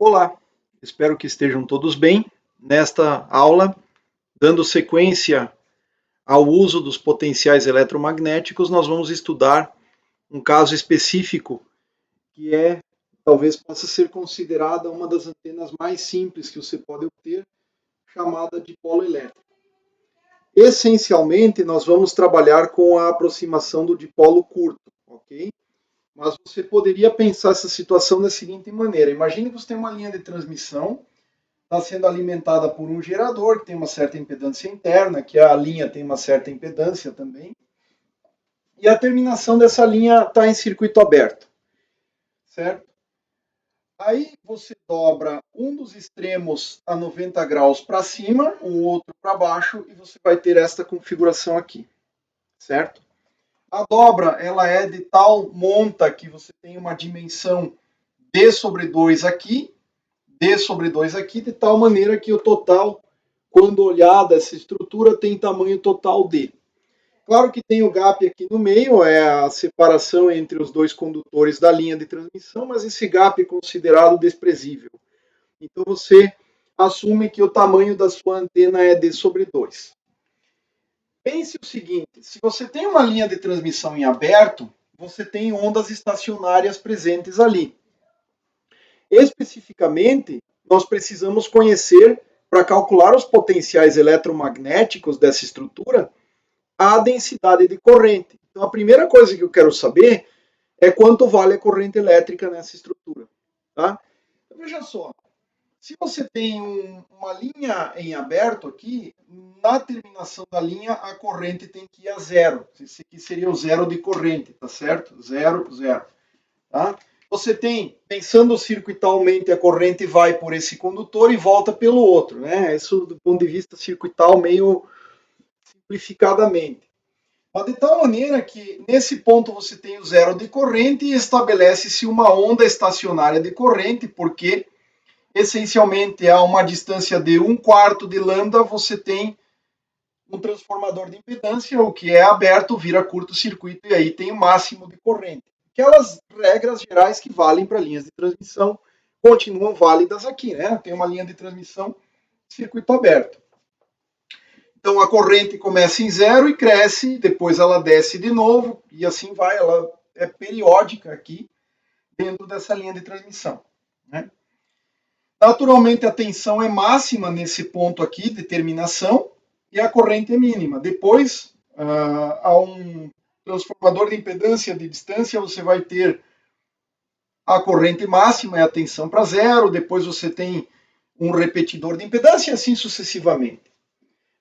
Olá, espero que estejam todos bem. Nesta aula, dando sequência ao uso dos potenciais eletromagnéticos, nós vamos estudar um caso específico que talvez possa ser considerada uma das antenas mais simples que você pode obter, chamada de polo elétrico. Essencialmente, nós vamos trabalhar com a aproximação do dipolo curto, ok? Mas você poderia pensar essa situação da seguinte maneira: imagine que você tem uma linha de transmissão, está sendo alimentada por um gerador que tem uma certa impedância interna, que a linha tem uma certa impedância também, e a terminação dessa linha está em circuito aberto, certo? Aí você dobra um dos extremos a 90 graus para cima, o outro para baixo, e você vai ter esta configuração aqui, certo? A dobra ela é de tal monta que você tem uma dimensão D sobre 2 aqui, D sobre 2 aqui, de tal maneira que o total, quando olhada essa estrutura, tem tamanho total D. Claro que tem o gap aqui no meio, é a separação entre os dois condutores da linha de transmissão, mas esse gap é considerado desprezível. Então você assume que o tamanho da sua antena é D sobre 2. Pense o seguinte: se você tem uma linha de transmissão em aberto, você tem ondas estacionárias presentes ali. Especificamente, nós precisamos conhecer, para calcular os potenciais eletromagnéticos dessa estrutura, a densidade de corrente. Então, a primeira coisa que eu quero saber é quanto vale a corrente elétrica nessa estrutura. Tá? Então, veja só, se você tem uma linha em aberto aqui, na terminação da linha a corrente tem que ir a zero. Esse aqui seria o zero de corrente, tá certo? Zero, zero. Tá? Você tem, pensando circuitalmente, a corrente vai por esse condutor e volta pelo outro, né? Isso do ponto de vista circuital meio simplificadamente. Mas de tal maneira que nesse ponto você tem o zero de corrente e estabelece-se uma onda estacionária de corrente, porque essencialmente a uma distância de 1/4 de lambda você tem um transformador de impedância, o que é aberto vira curto-circuito e aí tem o máximo de corrente. Aquelas regras gerais que valem para linhas de transmissão continuam válidas aqui, né? Tem uma linha de transmissão circuito aberto. Então a corrente começa em zero e cresce, depois ela desce de novo e assim vai. Ela é periódica aqui dentro dessa linha de transmissão, né? Naturalmente a tensão é máxima nesse ponto aqui de terminação e a corrente é mínima. Depois, a um transformador de impedância de distância, você vai ter a corrente máxima e a tensão para zero. Depois você tem um repetidor de impedância e assim sucessivamente.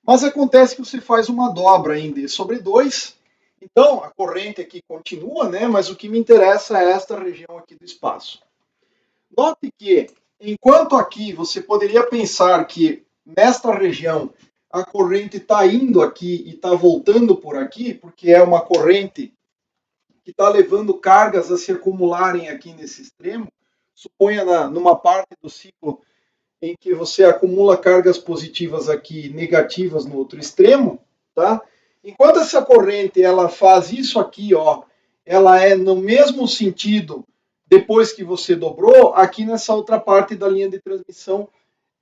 Mas acontece que você faz uma dobra em D sobre 2. Então, a corrente aqui continua, né? Mas o que me interessa é esta região aqui do espaço. Note que, enquanto aqui você poderia pensar que nesta região a corrente está indo aqui e está voltando por aqui, porque é uma corrente que está levando cargas a se acumularem aqui nesse extremo, suponha numa parte do ciclo em que você acumula cargas positivas aqui, negativas no outro extremo, tá? Enquanto essa corrente ela faz isso aqui, ó, ela é no mesmo sentido depois que você dobrou, aqui nessa outra parte da linha de transmissão,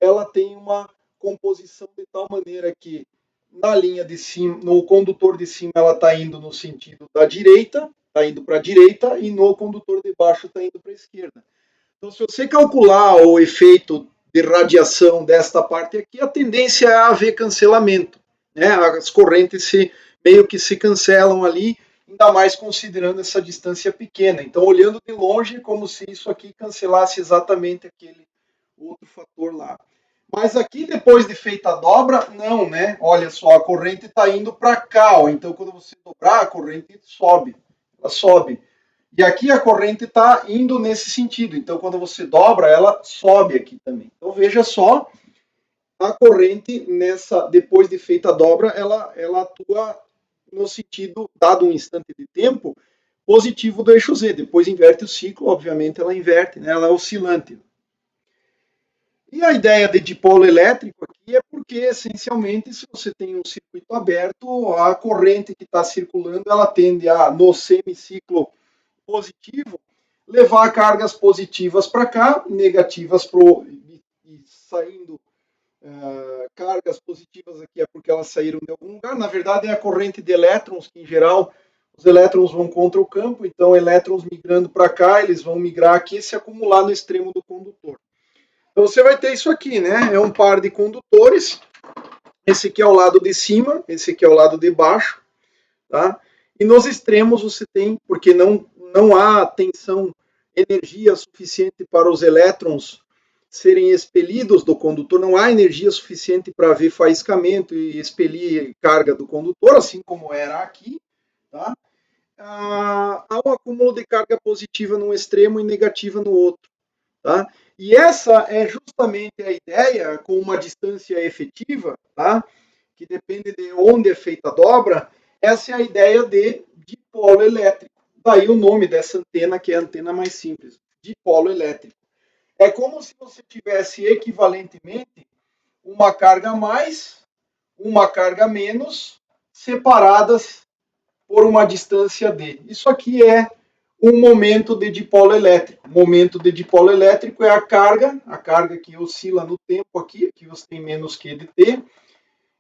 ela tem uma composição de tal maneira que na linha de cima, no condutor de cima, ela está indo no sentido da direita, está indo para a direita, e no condutor de baixo está indo para a esquerda. Então, se você calcular o efeito de radiação desta parte aqui, a tendência é haver cancelamento, né? As correntes meio que se cancelam ali, ainda mais considerando essa distância pequena. Então, olhando de longe, é como se isso aqui cancelasse exatamente aquele outro fator lá. Mas aqui, depois de feita a dobra, não, né? Olha só, a corrente está indo para cá, ó. Então, quando você dobrar, a corrente sobe. Ela sobe. E aqui a corrente está indo nesse sentido. Então, quando você dobra, ela sobe aqui também. Então, veja só, a corrente, depois de feita a dobra, ela atua no sentido, dado um instante de tempo, positivo do eixo Z. Depois inverte o ciclo, obviamente ela inverte, né? Ela é oscilante. E a ideia de dipolo elétrico aqui é porque, essencialmente, se você tem um circuito aberto, a corrente que está circulando, ela tende a, no semiciclo positivo, levar cargas positivas para cá, negativas e saindo cargas positivas aqui é porque elas saíram de algum lugar. Na verdade, é a corrente de elétrons, que em geral os elétrons vão contra o campo, então elétrons migrando para cá, eles vão migrar aqui e se acumular no extremo do condutor. Então você vai ter isso aqui, né? É um par de condutores. Esse aqui é o lado de cima, esse aqui é o lado de baixo, tá? E nos extremos você tem, porque não há tensão, energia suficiente para os elétrons serem expelidos do condutor, não há energia suficiente para haver faiscamento e expelir carga do condutor, assim como era aqui, tá? Há um acúmulo de carga positiva num extremo e negativa no outro, tá? E essa é justamente a ideia, com uma distância efetiva, tá? Que depende de onde é feita a dobra, essa é a ideia de dipolo elétrico. Daí o nome dessa antena, que é a antena mais simples, dipolo elétrico. É como se você tivesse equivalentemente uma carga mais, uma carga menos, separadas por uma distância d. Isso aqui é um momento de dipolo elétrico. O momento de dipolo elétrico é a carga que oscila no tempo aqui você tem menos Q de T,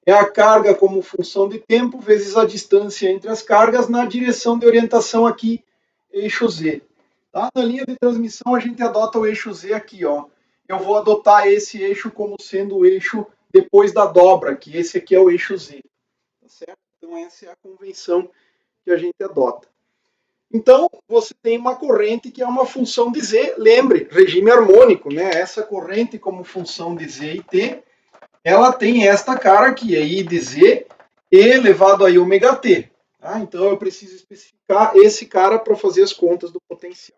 é a carga como função de tempo vezes a distância entre as cargas na direção de orientação aqui, eixo Z. Tá? Na linha de transmissão a gente adota o eixo Z aqui, ó. Eu vou adotar esse eixo como sendo o eixo depois da dobra, que esse aqui é o eixo Z. Tá certo? Então essa é a convenção que a gente adota. Então, você tem uma corrente que é uma função de Z, lembre, regime harmônico, né? Essa corrente como função de Z e T, ela tem esta cara aqui, é I de Z elevado a I ômega T. Tá? Então, eu preciso especificar esse cara para fazer as contas do potencial.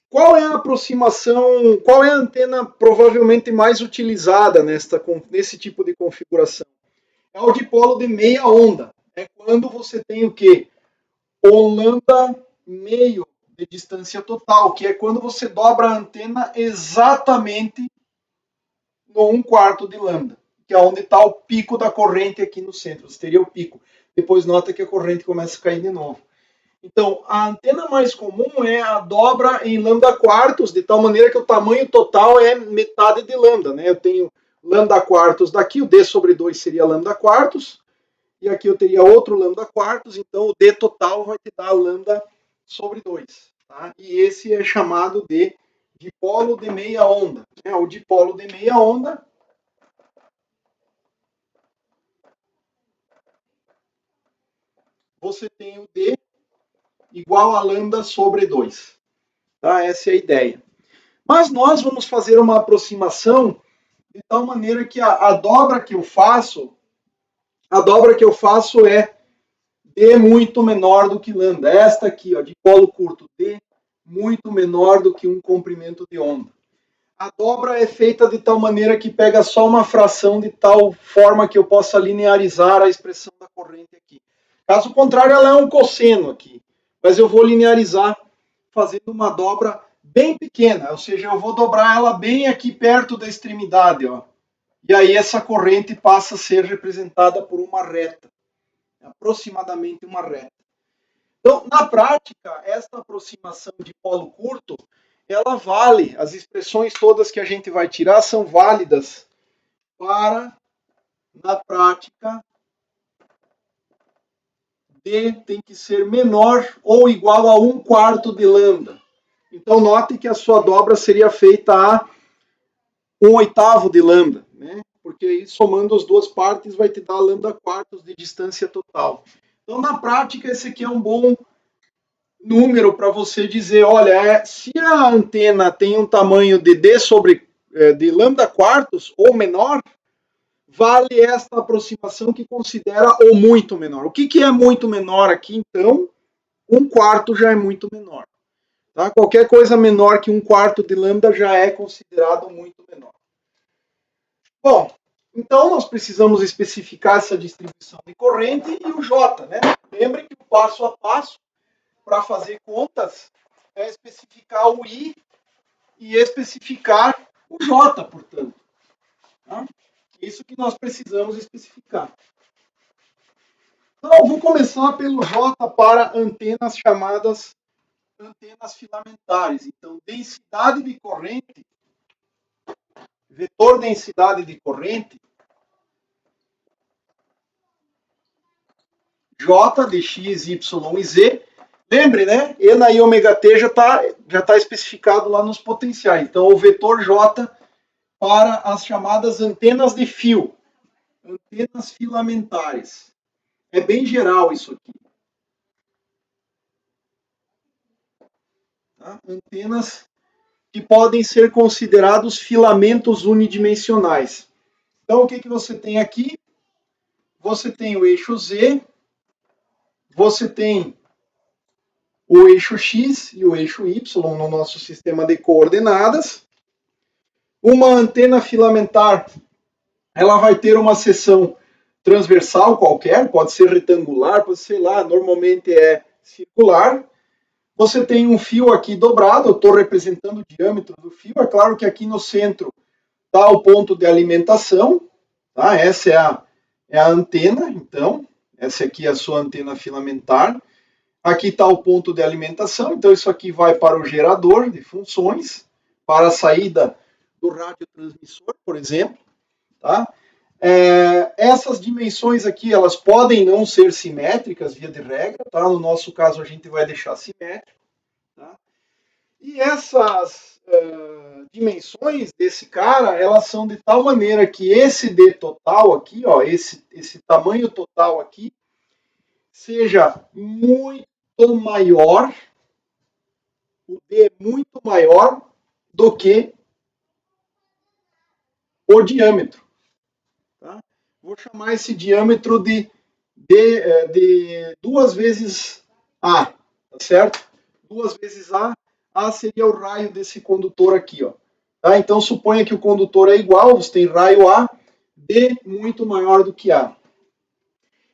Qual é a aproximação, qual é a antena provavelmente mais utilizada nesse tipo de configuração? É o dipolo de meia onda. É quando você tem o quê? O lambda meio de distância total, que é quando você dobra a antena exatamente no 1/4 de lambda, que é onde está o pico da corrente aqui no centro. Você teria o pico. Depois nota que a corrente começa a cair de novo. Então, a antena mais comum é a dobra em lambda quartos, de tal maneira que o tamanho total é metade de lambda. Né? Eu tenho lambda quartos daqui, o D sobre 2 seria lambda quartos, e aqui eu teria outro lambda quartos, então o D total vai te dar lambda sobre 2. Tá? E esse é chamado de dipolo de meia onda. Né? O dipolo de meia onda você tem o D igual a lambda sobre 2. Tá? Essa é a ideia. Mas nós vamos fazer uma aproximação de tal maneira que a dobra que eu faço é D muito menor do que lambda. Esta aqui, ó, de polo curto, D muito menor do que um comprimento de onda. A dobra é feita de tal maneira que pega só uma fração de tal forma que eu possa linearizar a expressão da corrente aqui. Caso contrário, ela é um cosseno aqui. Mas eu vou linearizar fazendo uma dobra bem pequena, ou seja, eu vou dobrar ela bem aqui perto da extremidade, ó. E aí essa corrente passa a ser representada por uma reta, aproximadamente uma reta. Então, na prática, essa aproximação de polo curto, ela vale, as expressões todas que a gente vai tirar são válidas para, na prática, D tem que ser menor ou igual a 1/4 de lambda. Então, note que a sua dobra seria feita a 1/8 de lambda, né? Porque aí, somando as duas partes, vai te dar lambda quartos de distância total. Então, na prática, esse aqui é um bom número para você dizer, olha, se a antena tem um tamanho de D sobre de lambda quartos ou menor, vale esta aproximação que considera o muito menor. O que é muito menor aqui, então? 1/4 já é muito menor. Tá? Qualquer coisa menor que 1/4 de lambda já é considerado muito menor. Bom, então nós precisamos especificar essa distribuição de corrente e o J, né? Lembre que o passo a passo para fazer contas é especificar o I e especificar o J, portanto. Tá? Isso que nós precisamos especificar. Então, vou começar pelo J para antenas chamadas antenas filamentares. Então, densidade de corrente, vetor densidade de corrente, J de x, y e z. Lembre, né? E na I ômega t já tá especificado lá nos potenciais. Então, o vetor J para as chamadas antenas de fio, antenas filamentares. É bem geral isso aqui. Tá? Antenas que podem ser considerados filamentos unidimensionais. Então, o que você tem aqui? Você tem o eixo Z, você tem o eixo X e o eixo Y no nosso sistema de coordenadas. Uma antena filamentar, ela vai ter uma seção transversal qualquer, pode ser retangular, pode ser lá, normalmente é circular. Você tem um fio aqui dobrado, eu estou representando o diâmetro do fio. É claro que aqui no centro está o ponto de alimentação, tá? Essa é a antena, então, essa aqui é a sua antena filamentar. Aqui está o ponto de alimentação, então isso aqui vai para o gerador de funções, para a saída do radiotransmissor, por exemplo, tá? Essas dimensões aqui, elas podem não ser simétricas, via de regra, tá? No nosso caso, a gente vai deixar simétrico, tá? E essas dimensões desse cara, elas são de tal maneira que esse D total aqui, ó, esse tamanho total aqui, seja muito maior, o D é muito maior do que o diâmetro. Tá? Vou chamar esse diâmetro de 2 vezes A, tá certo? 2 vezes A seria o raio desse condutor aqui, ó. Tá? Então, suponha que o condutor é igual, você tem raio A, D muito maior do que A.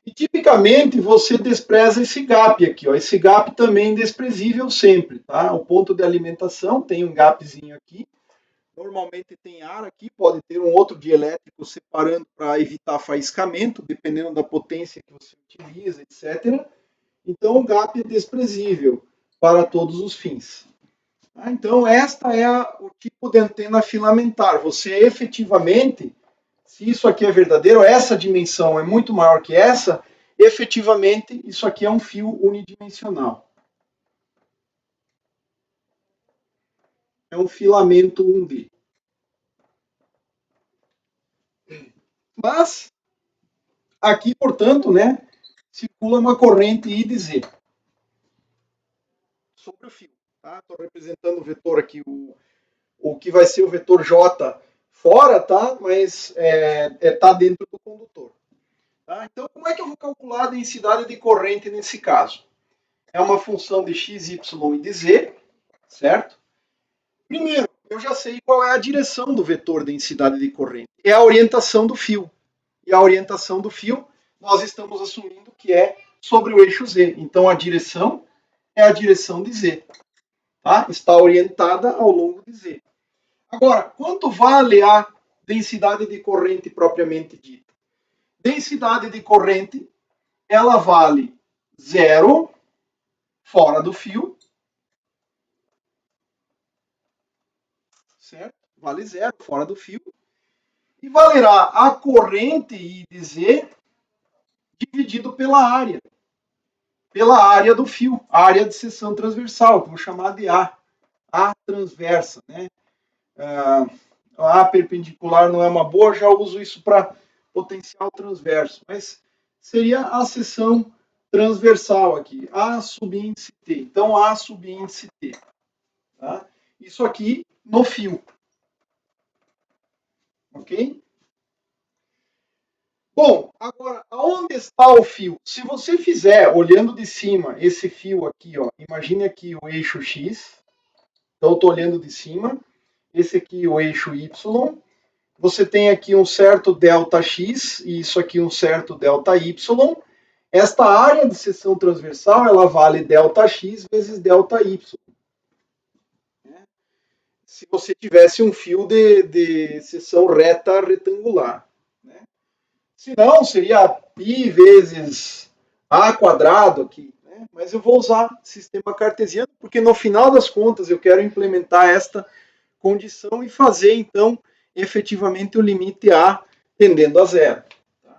E, tipicamente, você despreza esse gap aqui, ó. Esse gap também é desprezível sempre, tá? O ponto de alimentação tem um gapzinho aqui. Normalmente tem ar aqui, pode ter um outro dielétrico separando para evitar faiscamento, dependendo da potência que você utiliza, etc. Então, o gap é desprezível para todos os fins. Então, esta é o tipo de antena filamentar. Você efetivamente, se isso aqui é verdadeiro, essa dimensão é muito maior que essa, efetivamente, isso aqui é um fio unidimensional. É um filamento 1D. Mas, aqui, portanto, né, circula uma corrente I de Z sobre o fio. Estou representando o vetor aqui, o que vai ser o vetor J fora, tá? Mas tá dentro do condutor. Tá? Então, como é que eu vou calcular a densidade de corrente nesse caso? É uma função de x, y e de z, certo? Primeiro, eu já sei qual é a direção do vetor densidade de corrente. É a orientação do fio. E a orientação do fio, nós estamos assumindo que é sobre o eixo z. Então, a direção é a direção de z. Tá? Está orientada ao longo de z. Agora, quanto vale a densidade de corrente propriamente dita? Densidade de corrente, ela vale 0 fora do fio, certo? Vale 0 fora do fio. E valerá a corrente I de Z dividido pela área do fio, área de seção transversal, que eu vou chamar de A transversa, né? A perpendicular não é uma boa, já uso isso para potencial transverso, mas seria a seção transversal aqui, A subíndice T. Então, A subíndice T. Tá? Isso aqui no fio. Ok? Bom, agora, aonde está o fio? Se você fizer, olhando de cima, esse fio aqui, ó, imagine aqui o eixo X. Então, eu estou olhando de cima. Esse aqui o eixo Y. Você tem aqui um certo delta X e isso aqui um certo delta Y. Esta área de seção transversal, ela vale delta X vezes delta Y. Se você tivesse um fio de seção reta retangular. Se não, seria π vezes A quadrado aqui, né? Mas eu vou usar sistema cartesiano porque no final das contas eu quero implementar esta condição e fazer então efetivamente o limite A tendendo a zero. Tá?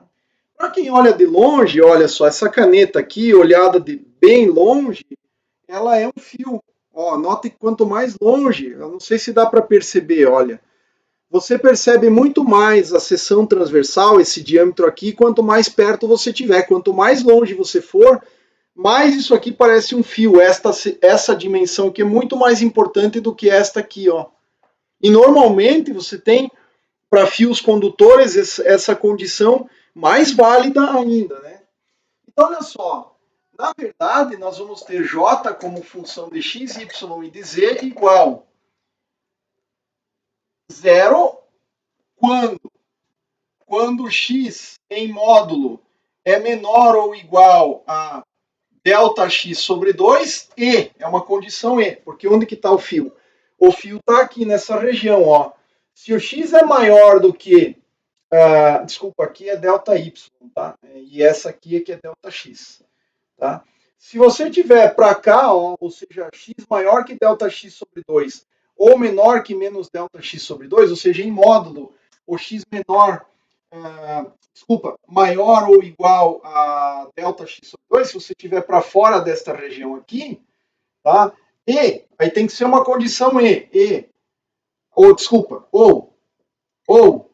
Para quem olha de longe, olha só, essa caneta aqui, olhada de bem longe, ela é um fio. Ó, note que quanto mais longe, eu não sei se dá para perceber, olha, você percebe muito mais a seção transversal, esse diâmetro aqui, quanto mais perto você tiver. Quanto mais longe você for, mais isso aqui parece um fio. Essa dimensão aqui é muito mais importante do que esta aqui, ó. E normalmente você tem para fios condutores essa condição mais válida ainda, né? Então olha só, na verdade nós vamos ter j como função de x, y e de z igual zero quando x em módulo é menor ou igual a delta x sobre 2 e, é uma condição e, porque onde que está o fio? O fio está aqui nessa região, ó. Se o x é maior do que, desculpa, aqui é delta y, tá? E essa aqui é que é delta x, tá? Se você tiver para cá, ó, ou seja, x maior que delta x sobre 2 ou menor que menos delta x sobre 2, ou seja, em módulo, o x menor, maior ou igual a delta x sobre 2, se você tiver para fora desta região aqui, tá? E, aí tem que ser uma condição ou,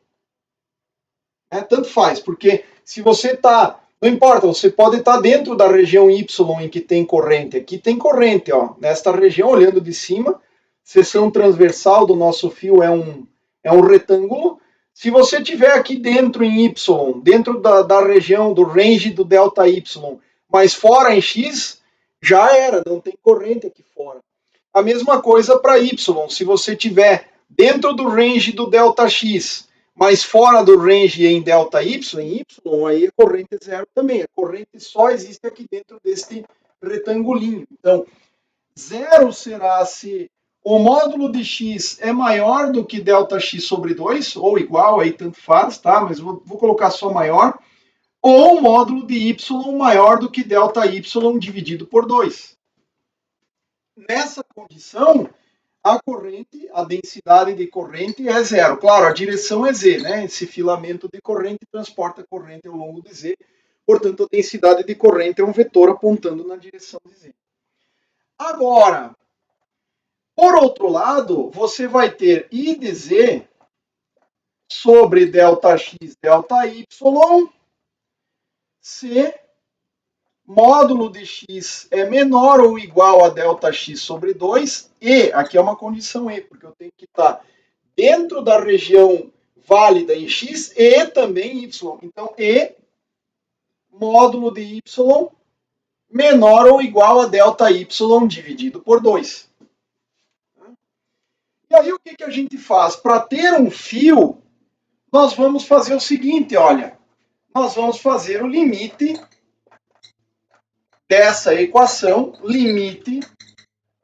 né? Tanto faz, porque se você está, não importa, você pode estar dentro da região Y em que tem corrente. Aqui tem corrente, ó, nesta região, olhando de cima, seção transversal do nosso fio é um retângulo. Se você tiver aqui dentro em Y, dentro da região do range do delta Y, mas fora em X, já era, não tem corrente aqui fora. A mesma coisa para Y, se você tiver dentro do range do delta X, mas fora do range em delta y, aí a corrente é zero também. A corrente só existe aqui dentro deste retangulinho. Então, zero será se o módulo de x é maior do que delta x sobre 2, ou igual, aí tanto faz, tá? Mas vou colocar só maior, ou o módulo de y maior do que delta y dividido por 2. Nessa condição, a densidade de corrente é zero. Claro, a direção é z, né? Esse filamento de corrente transporta a corrente ao longo de z. Portanto, a densidade de corrente é um vetor apontando na direção de z. Agora, por outro lado, você vai ter I de z sobre delta x, delta y, se módulo de x é menor ou igual a delta x sobre 2 e, aqui é uma condição e, porque eu tenho que estar dentro da região válida em x e também em y. Então, e módulo de y menor ou igual a delta y dividido por 2. E aí o que a gente faz? Para ter um fio, nós vamos fazer o seguinte, olha. Nós vamos fazer o limite dessa equação, limite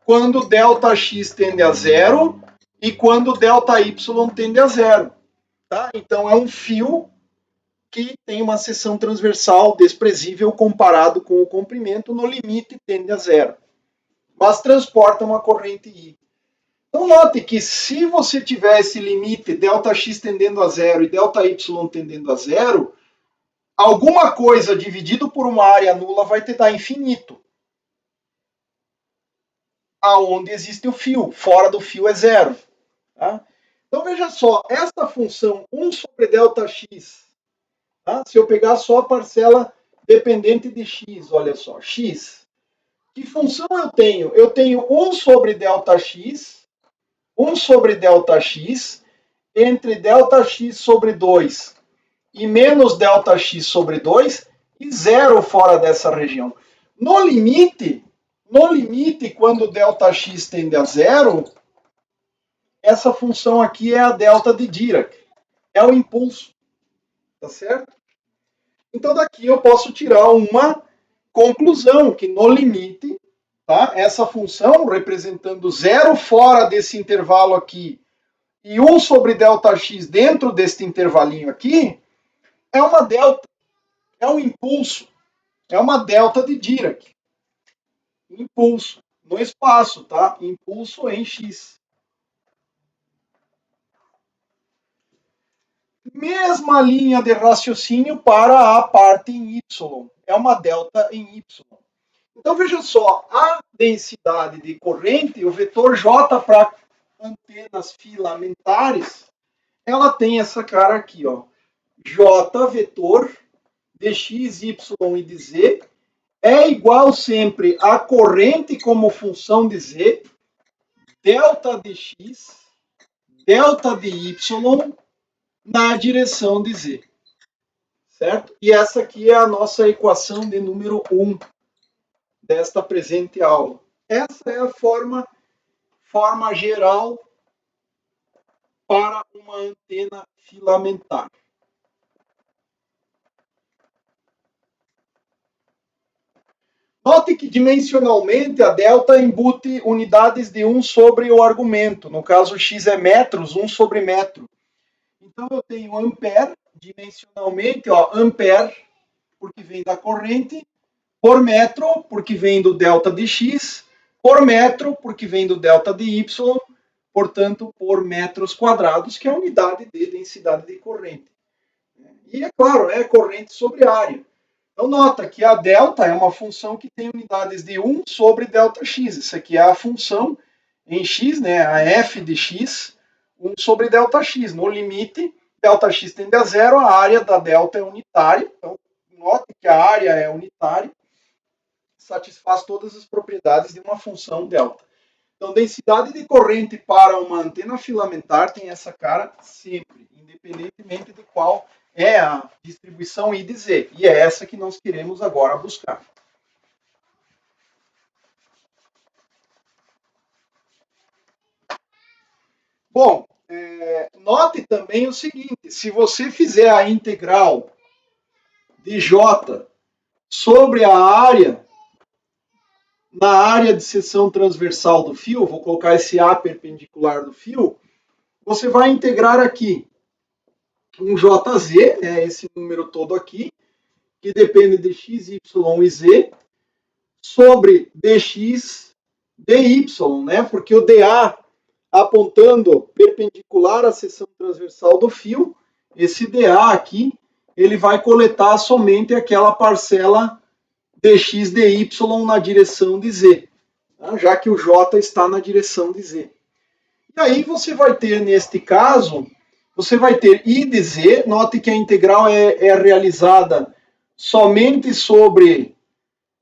quando ΔX tende a zero e quando ΔY tende a zero. Tá? Então é um fio que tem uma seção transversal desprezível comparado com o comprimento, no limite tende a zero, mas transporta uma corrente I. Então note que se você tiver esse limite ΔX tendendo a zero e ΔY tendendo a zero, alguma coisa dividido por uma área nula vai te dar infinito. Aonde existe o fio, fora do fio é zero. Tá? Então veja só, esta função 1 sobre ΔX, tá? Se eu pegar só a parcela dependente de x, olha só, x. Que função eu tenho? Eu tenho 1 sobre ΔX, 1 sobre ΔX, entre ΔX sobre 2 e menos ΔX sobre 2 e zero fora dessa região. No limite, quando ΔX tende a zero, essa função aqui é a delta de Dirac. É o impulso. Tá certo? Então daqui eu posso tirar uma conclusão, que no limite, tá, essa função representando zero fora desse intervalo aqui e 1 sobre ΔX dentro deste intervalinho aqui, é uma delta, é um impulso. É uma delta de Dirac. Impulso no espaço, tá? Impulso em x. Mesma linha de raciocínio para a parte em y. É uma delta em y. Então, veja só, a densidade de corrente, o vetor J para antenas filamentares, ela tem essa cara aqui, ó. J vetor de x, y e de z é igual sempre a corrente como função de z, delta de x, delta de y na direção de z. Certo? E essa aqui é a nossa equação de número 1 desta presente aula. Essa é a forma geral para uma antena filamentar. Note que dimensionalmente a delta embute unidades de 1 sobre o argumento. No caso, x é metros, 1 sobre metro. Então eu tenho ampere, dimensionalmente, ó, ampere, porque vem da corrente, por metro, porque vem do delta de x, por metro, porque vem do delta de y, portanto, por metros quadrados, que é a unidade de densidade de corrente. E é claro, é corrente sobre área. Então, nota que a delta é uma função que tem unidades de 1 sobre delta x. Isso aqui é a função em x, né, a f de x, 1 sobre delta x. No limite, delta x tende a zero, a área da delta é unitária. Então, note que a área é unitária, satisfaz todas as propriedades de uma função delta. Então, densidade de corrente para uma antena filamentar tem essa cara sempre, independentemente de qual é a distribuição I de Z. E é essa que nós queremos agora buscar. Bom, note também o seguinte, se você fizer a integral de J sobre a área, na área de seção transversal do fio, vou colocar esse A perpendicular do fio, você vai integrar aqui um JZ, né, esse número todo aqui, que depende de x, y e z, sobre dx, dy, né, porque o dA apontando perpendicular à seção transversal do fio, esse dA aqui, ele vai coletar somente aquela parcela dx, dy na direção de z, tá? Já que o j está na direção de z. E aí você vai ter, neste caso, você vai ter I de z, note que a integral é realizada somente sobre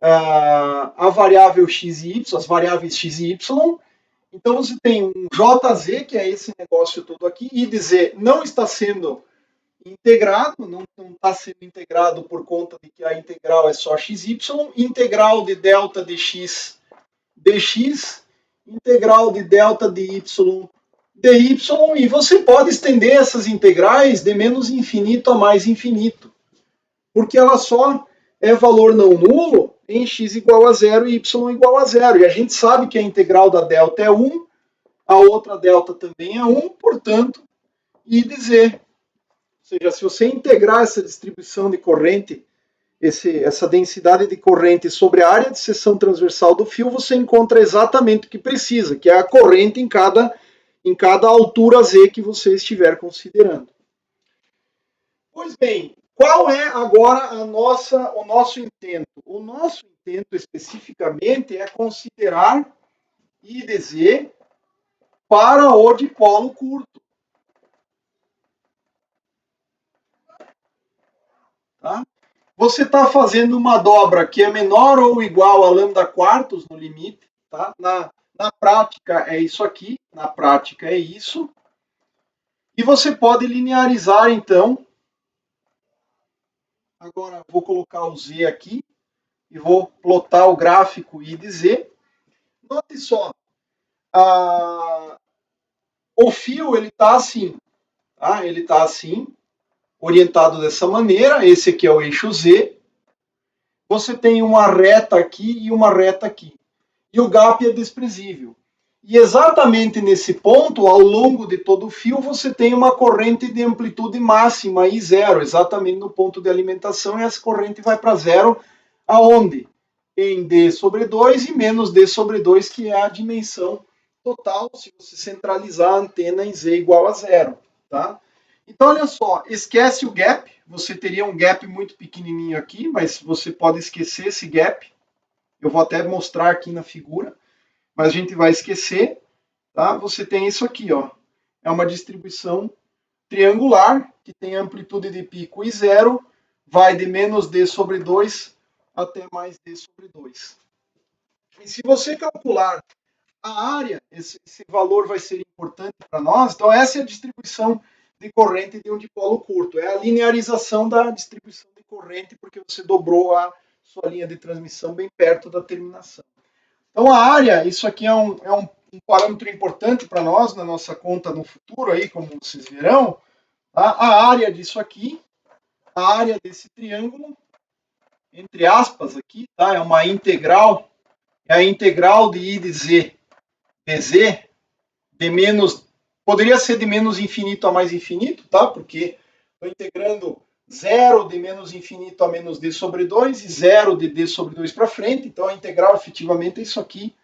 a variável x e y, as variáveis x e y. Então você tem um jz, que é esse negócio todo aqui, I de z não está sendo integrado, não está sendo integrado por conta de que a integral é só xy, integral de delta de x dx, integral de delta de y dy, e você pode estender essas integrais de menos infinito a mais infinito, porque ela só é valor não nulo em x igual a zero e y igual a zero. E a gente sabe que a integral da delta é 1, a outra delta também é 1, portanto, I de z. Ou seja, se você integrar essa distribuição de corrente, essa densidade de corrente sobre a área de seção transversal do fio, você encontra exatamente o que precisa, que é a corrente em cada altura z que você estiver considerando. Pois bem, qual é agora o nosso intento? O nosso intento especificamente é considerar I de z para o dipolo curto. Tá? Você está fazendo uma dobra que é menor ou igual a lambda quartos no limite. Tá? Na prática é isso aqui, na prática é isso. E você pode linearizar então. Agora vou colocar o z aqui e vou plotar o gráfico I de z. Note só, o fio ele está assim, tá? Ele está assim, orientado dessa maneira. Esse aqui é o eixo z. Você tem uma reta aqui e uma reta aqui. E o gap é desprezível. E exatamente nesse ponto, ao longo de todo o fio, você tem uma corrente de amplitude máxima, I0, exatamente no ponto de alimentação, e essa corrente vai para zero Aonde? Em D sobre 2 e menos D sobre 2, que é a dimensão total, se você centralizar a antena em Z igual a zero. Tá? Então, olha só, esquece o gap. Você teria um gap muito pequenininho aqui, mas você pode esquecer esse gap. Eu vou até mostrar aqui na figura, mas a gente vai esquecer. Tá? Você tem isso aqui, ó. É uma distribuição triangular, que tem amplitude de pico e zero, vai de menos D sobre 2 até mais D sobre 2. E se você calcular a área, esse valor vai ser importante para nós. Então, essa é a distribuição de corrente de um dipolo curto. É a linearização da distribuição de corrente, porque você dobrou a sua linha de transmissão bem perto da terminação. Então, a área, isso aqui é um parâmetro importante para nós, na nossa conta no futuro, aí, como vocês verão. Tá? A área disso aqui, a área desse triângulo, entre aspas aqui, tá? É uma integral, é a integral de I de Z dz de menos, poderia ser de menos infinito a mais infinito, tá? Porque estou integrando 0 de menos infinito a menos d sobre 2 e 0 de d sobre 2 para frente. Então a integral efetivamente é isso aqui.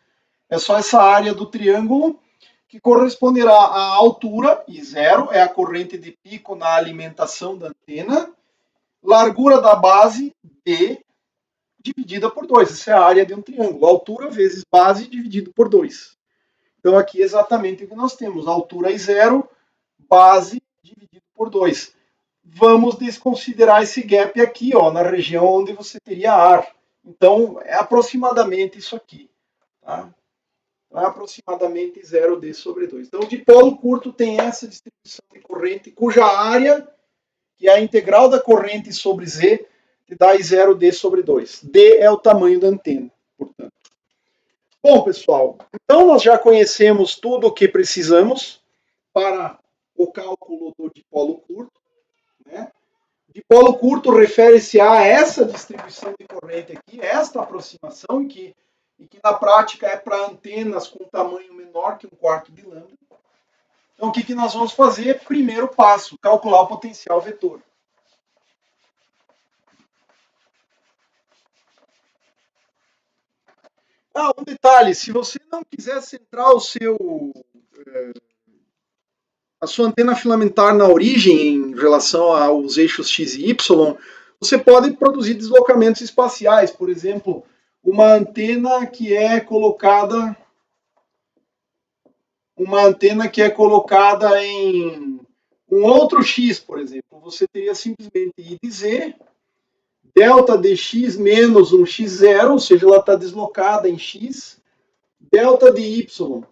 É só essa área do triângulo que corresponderá à altura, e 0 é a corrente de pico na alimentação da antena, largura da base, d, dividida por 2. Essa é a área de um triângulo. Altura vezes base dividido por 2. Então, aqui é exatamente o que nós temos. Altura é 0, base dividido por 2. Vamos desconsiderar esse gap aqui, ó, na região onde você teria ar. Então, é aproximadamente isso aqui. Tá? É aproximadamente 0D sobre 2. Então, o dipolo curto tem essa distribuição de corrente, cuja área, que é a integral da corrente sobre Z, te dá 0D sobre 2. D é o tamanho da antena, portanto. Bom, pessoal, então nós já conhecemos tudo o que precisamos para o cálculo do dipolo curto. Né? Dipolo curto refere-se a essa distribuição de corrente aqui, esta aproximação, e que na prática é para antenas com tamanho menor que 1/4 de lambda. Então, o que nós vamos fazer? Primeiro passo, calcular o potencial vetor. Um detalhe, se você não quiser centrar a sua antena filamentar na origem em relação aos eixos X e Y, você pode produzir deslocamentos espaciais. Por exemplo, uma antena que é colocada em um outro X, por exemplo. Você teria simplesmente I de Z, delta dx menos um x0, ou seja, ela está deslocada em x, delta de y,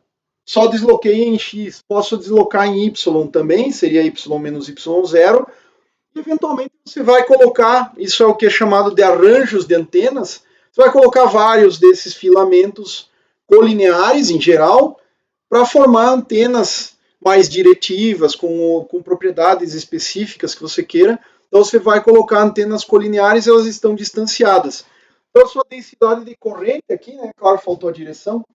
só desloquei em x, posso deslocar em y também, seria y menos y0, e eventualmente você vai colocar, isso é o que é chamado de arranjos de antenas, você vai colocar vários desses filamentos colineares, em geral, para formar antenas mais diretivas, com propriedades específicas que você queira. Então você vai colocar antenas colineares, elas estão distanciadas. Então a sua densidade de corrente aqui, né? Claro, faltou a direção.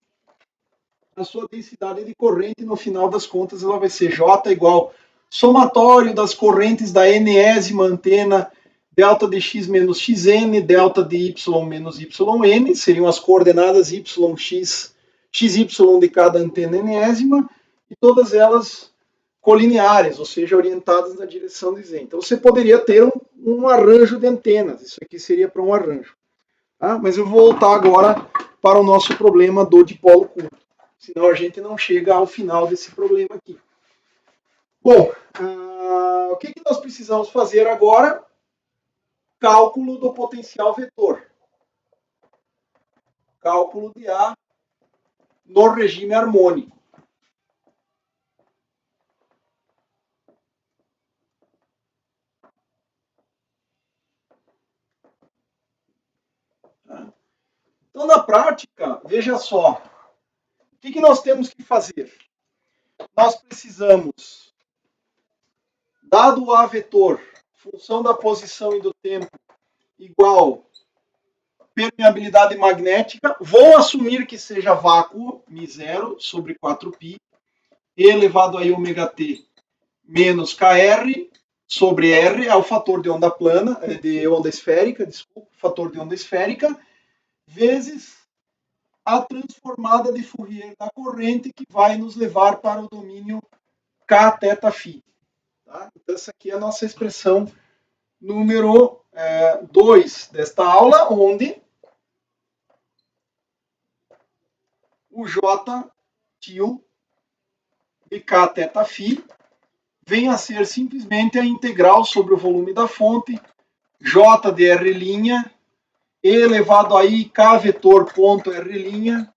A sua densidade de corrente, no final das contas, ela vai ser J igual somatório das correntes da enésima antena delta de x menos xn, delta de y menos yn, seriam as coordenadas y, x, xy de cada antena enésima, e todas elas colineares, ou seja, orientadas na direção de Z. Então você poderia ter um arranjo de antenas, isso aqui seria para um arranjo. Tá? Mas eu vou voltar agora para o nosso problema do dipolo curto, senão a gente não chega ao final desse problema aqui. Bom, o que nós precisamos fazer agora? Cálculo do potencial vetor. Cálculo de A no regime harmônico. Então, na prática, veja só, o que nós temos que fazer? Nós precisamos, dado o A vetor, função da posição e do tempo, igual permeabilidade magnética, vou assumir que seja vácuo, μ0 sobre 4π, e elevado a ômega t menos kr, sobre R é o fator de onda plana, de onda esférica, desculpa, fator de onda esférica, vezes a transformada de Fourier da corrente que vai nos levar para o domínio K θ φ. Tá? Então, essa aqui é a nossa expressão número 2 desta aula, onde o J til de K θ φ vem a ser simplesmente a integral sobre o volume da fonte, J de R' e elevado a I K vetor ponto R'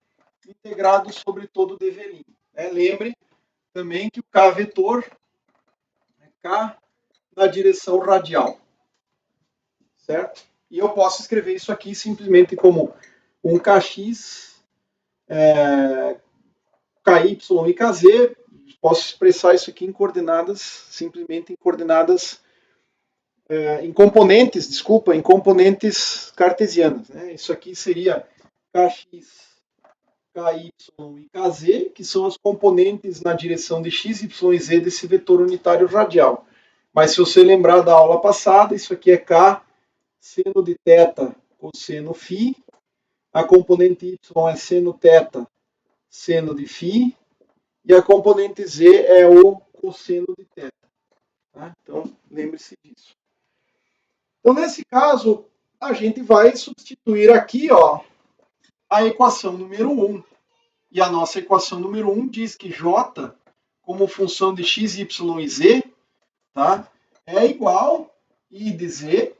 integrado sobre todo dV'. Lembre também que o K vetor é K na direção radial, certo? E eu posso escrever isso aqui simplesmente como um Kx, Ky e Kz. Posso expressar isso aqui em coordenadas, simplesmente em coordenadas, em componentes cartesianas. Né? Isso aqui seria Kx, Ky e Kz, que são as componentes na direção de x, y e z desse vetor unitário radial. Mas se você lembrar da aula passada, isso aqui é K seno de θ cosseno φ, a componente y é seno θ seno de φ, e a componente z é o cosseno de θ. Tá? Então, lembre-se disso. Então, nesse caso, a gente vai substituir aqui a equação número 1. E a nossa equação número 1 diz que J, como função de x, y e z, tá, é igual a I de z,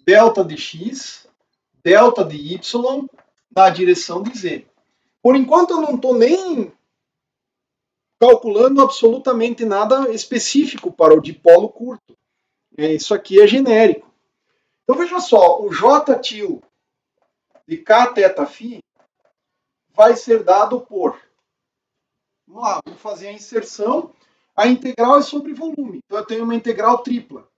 delta de x, delta de y, na direção de z. Por enquanto, eu não estou nem calculando absolutamente nada específico para o dipolo curto. Isso aqui é genérico. Então, veja só, o J til de K θ φ vai ser dado por... Vamos lá, vamos fazer a inserção. A integral é sobre volume. Então, eu tenho uma integral tripla.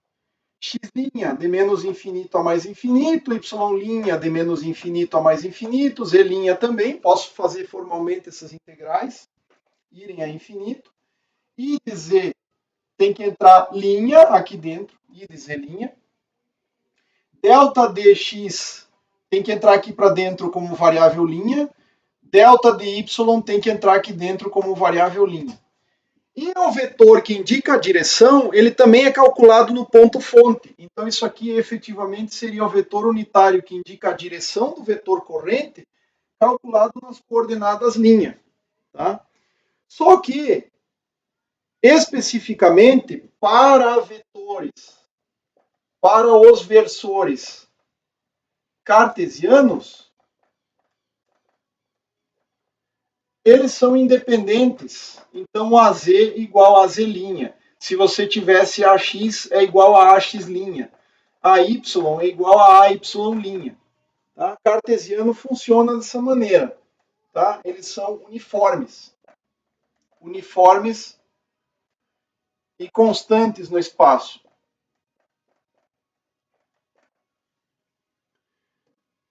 X' de menos infinito a mais infinito, Y' de menos infinito a mais infinito, Z' também. Posso fazer formalmente essas integrais irem a infinito. I de Z tem que entrar linha aqui dentro, I de Z'. Delta dx tem que entrar aqui para dentro como variável linha. Delta de y tem que entrar aqui dentro como variável linha. E o vetor que indica a direção, ele também é calculado no ponto fonte. Então, isso aqui efetivamente seria o vetor unitário que indica a direção do vetor corrente, calculado nas coordenadas linha. Tá? Só que, especificamente, para vetores, para os versores cartesianos, eles são independentes. Então, AZ igual a Z'. Se você tivesse AX, é igual a AX'. AY é igual a AY'. Tá? Cartesiano funciona dessa maneira. Tá? Eles são uniformes. Uniformes e constantes no espaço.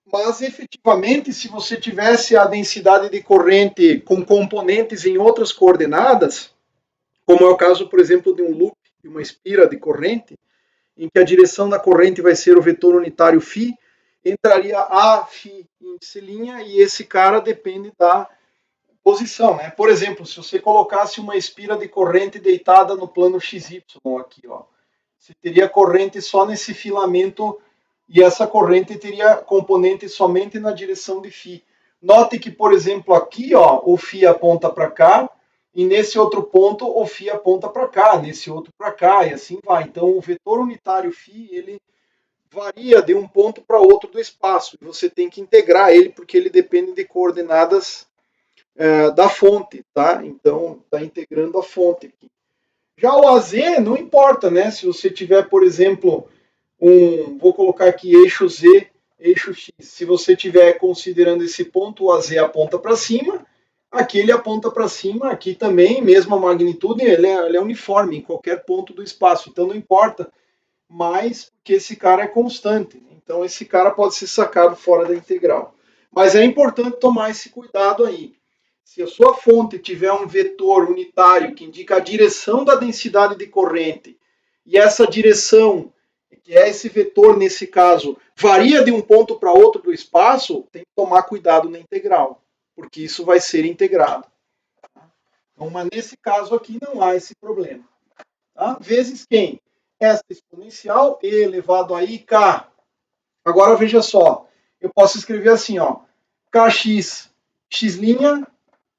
Mas, efetivamente, se você tivesse a densidade de corrente com componentes em outras coordenadas, como é o caso, por exemplo, de um loop, de uma espira de corrente, em que a direção da corrente vai ser o vetor unitário φ, entraria a φ índice linha, e esse cara depende da posição. Né? Por exemplo, se você colocasse uma espira de corrente deitada no plano XY aqui, você teria corrente só nesse filamento, e essa corrente teria componente somente na direção de φ. Note que, por exemplo, aqui o φ aponta para cá, e nesse outro ponto o φ aponta para cá, nesse outro para cá, e assim vai. Então, o vetor unitário φ, ele varia de um ponto para outro do espaço. Você tem que integrar ele, porque ele depende de coordenadas da fonte, tá? Então, está integrando a fonte aqui. Já o AZ não importa, né? Se você tiver, por exemplo, vou colocar aqui eixo Z, eixo X. Se você estiver considerando esse ponto, o AZ aponta para cima, aqui ele aponta para cima, aqui também, mesma magnitude, ele é uniforme em qualquer ponto do espaço. Então não importa mais que esse cara é constante. Então esse cara pode ser sacado fora da integral. Mas é importante tomar esse cuidado aí. Se a sua fonte tiver um vetor unitário que indica a direção da densidade de corrente e essa direção, que é esse vetor nesse caso, varia de um ponto para outro do espaço, tem que tomar cuidado na integral, porque isso vai ser integrado. Então, mas nesse caso aqui não há esse problema. Tá? Vezes quem? Esta exponencial, e elevado a ik. Agora veja só, eu posso escrever assim, ó, kx, x'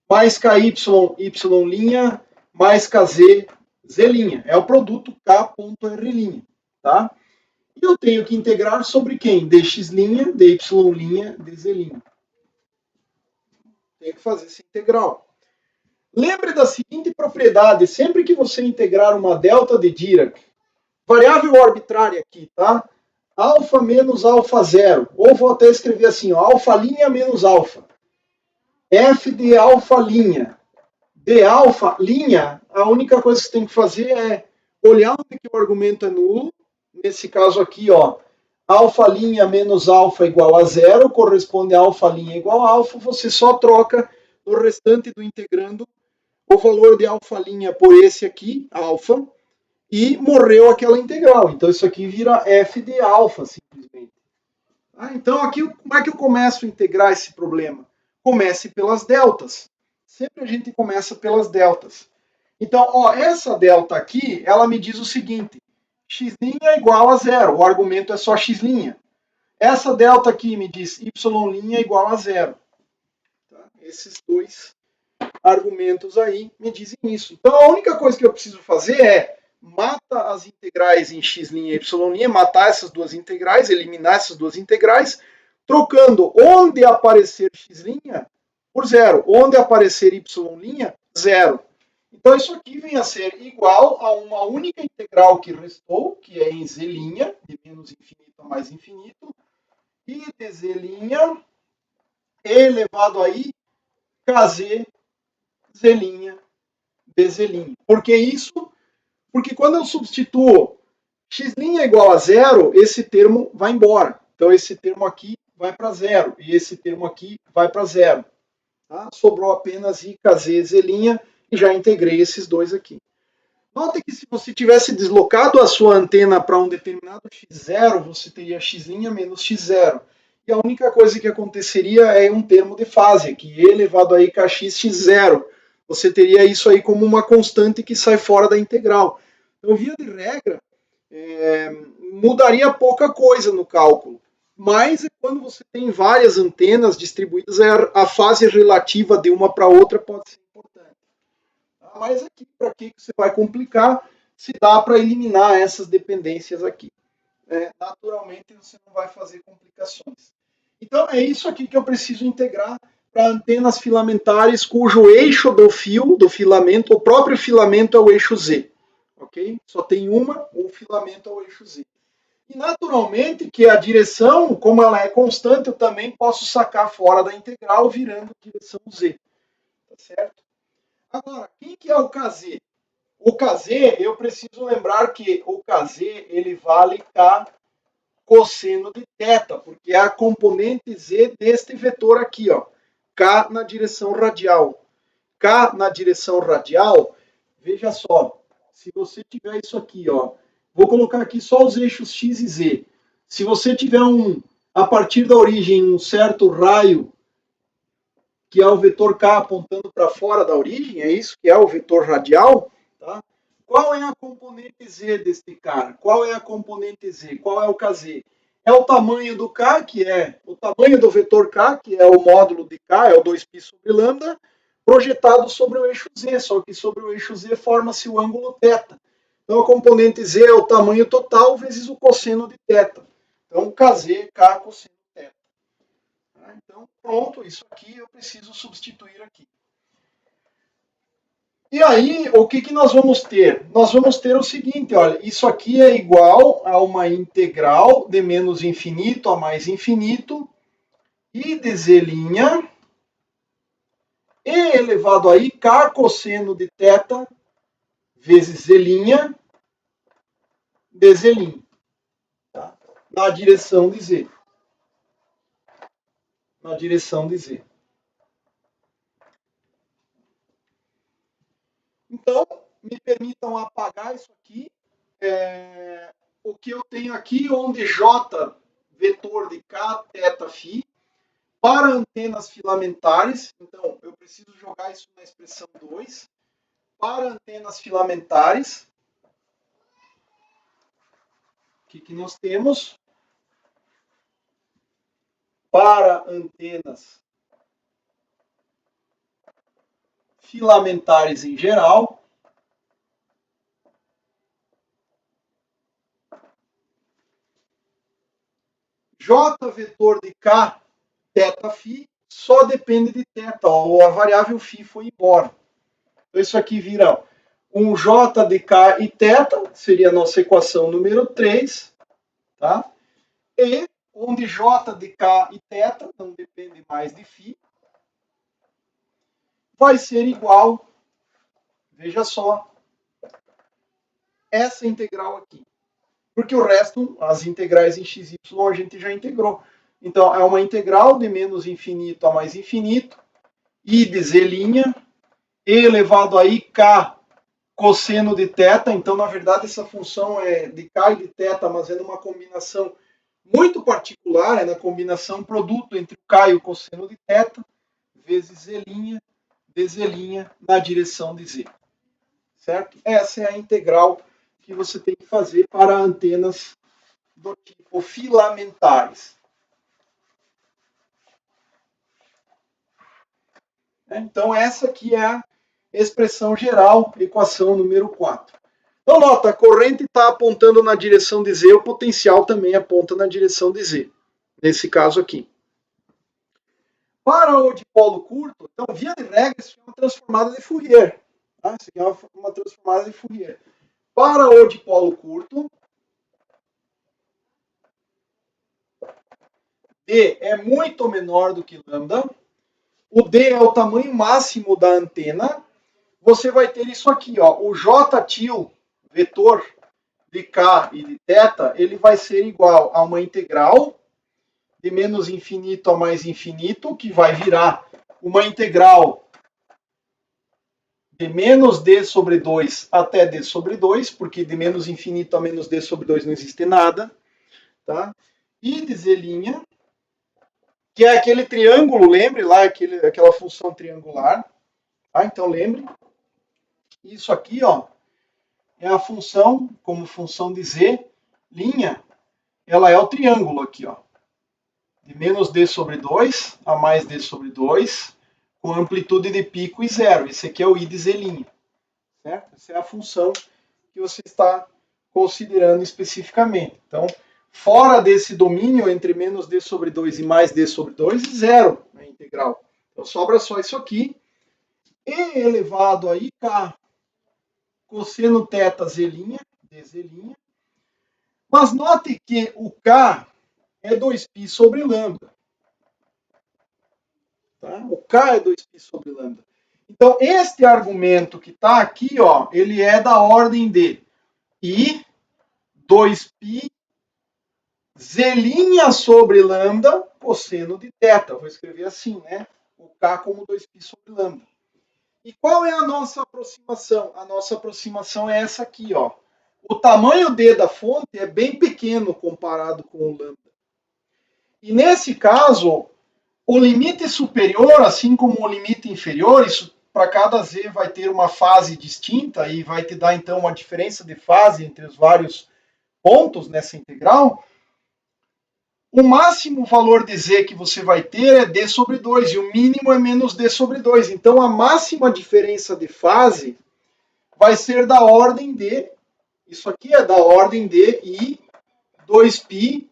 mais ky, y' mais kz, z'. É o produto k.r'. Tá? E eu tenho que integrar sobre quem? dx', dy', dz'. Tenho que fazer essa integral. Lembre da seguinte propriedade, sempre que você integrar uma delta de Dirac, variável arbitrária aqui, tá? Alfa menos alfa zero, ou vou até escrever assim, ó, alfa' menos alfa. F de alfa' de alfa', a única coisa que você tem que fazer é olhar onde que o argumento é nulo, nesse caso aqui, ó, alfa' menos alfa igual a zero, corresponde a alfa' igual a alfa, você só troca no restante do integrando o valor de alfa' por esse aqui, alfa, e morreu aquela integral. Então isso aqui vira f de alfa, simplesmente. Então aqui, como é que eu começo a integrar esse problema? Comece pelas deltas. Sempre a gente começa pelas deltas. Então, ó, essa delta aqui, ela me diz o seguinte, x' é igual a zero, o argumento é só x'. Essa delta aqui me diz y' é igual a zero. Tá? Esses dois argumentos aí me dizem isso. Então a única coisa que eu preciso fazer é mata as integrais em x' e y', matar essas duas integrais, eliminar essas duas integrais, trocando onde aparecer x' por zero, onde aparecer y', zero. Então isso aqui vem a ser igual a uma única integral que restou, que é em z', de menos infinito a mais infinito, e de z' elevado aí kz z', dz'. Por que isso? Porque quando eu substituo x' igual a zero, esse termo vai embora. Então esse termo aqui vai para zero e esse termo aqui vai para zero. Tá? Sobrou apenas i, kz, z' e já integrei esses dois aqui. Note que se você tivesse deslocado a sua antena para um determinado x0, você teria x' menos x0. E a única coisa que aconteceria é um termo de fase, aqui, e elevado a kx x0. Você teria isso aí como uma constante que sai fora da integral. Então, via de regra, mudaria pouca coisa no cálculo. Mas quando você tem várias antenas distribuídas, a fase relativa de uma para outra pode ser importante. Mas aqui, para que você vai complicar, se dá para eliminar essas dependências aqui. Naturalmente, você não vai fazer complicações. Então, é isso aqui que eu preciso integrar para antenas filamentares cujo eixo do fio, do filamento, o próprio filamento é o eixo Z. Ok? Só tem uma, o filamento é o eixo Z. E, naturalmente, que a direção, como ela é constante, eu também posso sacar fora da integral, virando direção Z. Tá certo? Agora, quem que é o kz? O kz, eu preciso lembrar que o kz ele vale k cosseno de θ, porque é a componente z deste vetor aqui, ó, k na direção radial. K na direção radial, veja só, se você tiver isso aqui, ó, vou colocar aqui só os eixos x e z. Se você tiver a partir da origem, um certo raio que é o vetor k apontando para fora da origem, é isso que é o vetor radial, tá? Qual é a componente z deste cara? Qual é a componente z? Qual é o kz? É o tamanho do k, que é o tamanho do vetor k, que é o módulo de k, é o 2π sobre lambda, projetado sobre o eixo z, só que sobre o eixo z forma-se o ângulo θ. Então a componente z é o tamanho total vezes o cosseno de θ. Então kz, k cosseno de θ. Então, pronto, isso aqui eu preciso substituir aqui. E aí, o que nós vamos ter? Nós vamos ter o seguinte, olha, isso aqui é igual a uma integral de menos infinito a mais infinito, i de z' e elevado a i k cosseno de θ vezes z' de z', tá? Na direção de z. Na direção de z. Então, me permitam apagar isso aqui. o que eu tenho aqui, onde J, vetor de K, θ, φ, para antenas filamentares, então eu preciso jogar isso na expressão 2, para antenas filamentares, o que nós temos? Para antenas filamentares em geral, J vetor de K, θ, φ, só depende de θ, ou a variável φ foi embora. Então isso aqui vira um J de K e θ, seria a nossa equação número 3, tá? E onde J de K e θ não depende mais de φ, vai ser igual, veja só, essa integral aqui. Porque o resto, as integrais em x, y, a gente já integrou. Então, é uma integral de menos infinito a mais infinito, i de z', e elevado a ik cosseno de θ. Então, na verdade, essa função é de k e de θ, mas é numa combinação muito particular, é na combinação produto entre o k e o cosseno de θ, vezes z', dz' na direção de z. Certo? Essa é a integral que você tem que fazer para antenas do tipo filamentares. Então, essa aqui é a expressão geral, equação número 4. Então, nota, a corrente está apontando na direção de Z, o potencial também aponta na direção de Z, nesse caso aqui. Para o dipolo curto, então, via de regra, isso é uma transformada de Fourier. Tá? Isso aqui é uma transformada de Fourier. Para o dipolo curto, D é muito menor do que lambda. O D é o tamanho máximo da antena. Você vai ter isso aqui, ó, o J-til, vetor de K e de θ, ele vai ser igual a uma integral de menos infinito a mais infinito, que vai virar uma integral de menos d sobre 2 até d sobre 2, porque de menos infinito a menos d sobre 2 não existe nada, tá? E de z', que é aquele triângulo, lembre lá, aquela função triangular, tá? Então lembre, isso aqui, ó, é a função, como função de z', ela é o triângulo aqui, ó, de menos d sobre 2 a mais d sobre 2, com amplitude de pico e zero. Esse aqui é o i de z', certo? Essa é a função que você está considerando especificamente. Então, fora desse domínio entre menos d sobre 2 e mais d sobre 2, zero na integral. Então, sobra só isso aqui. E elevado a ik cosseno θ z', dz'. Mas note que o k é 2π sobre lambda. Tá? O k é 2π sobre lambda. Então, este argumento que está aqui, ó, ele é da ordem de I 2π z' sobre lambda cosseno de θ. Vou escrever assim, né? O k como 2π sobre lambda. E qual é a nossa aproximação? A nossa aproximação é essa aqui, ó. O tamanho d da fonte é bem pequeno comparado com o lambda. E nesse caso, o limite superior, assim como o limite inferior, isso para cada z vai ter uma fase distinta e vai te dar então uma diferença de fase entre os vários pontos nessa integral. O máximo valor de z que você vai ter é d sobre 2 e o mínimo é menos d sobre 2. Então a máxima diferença de fase vai ser da ordem de, isso aqui é da ordem de i 2π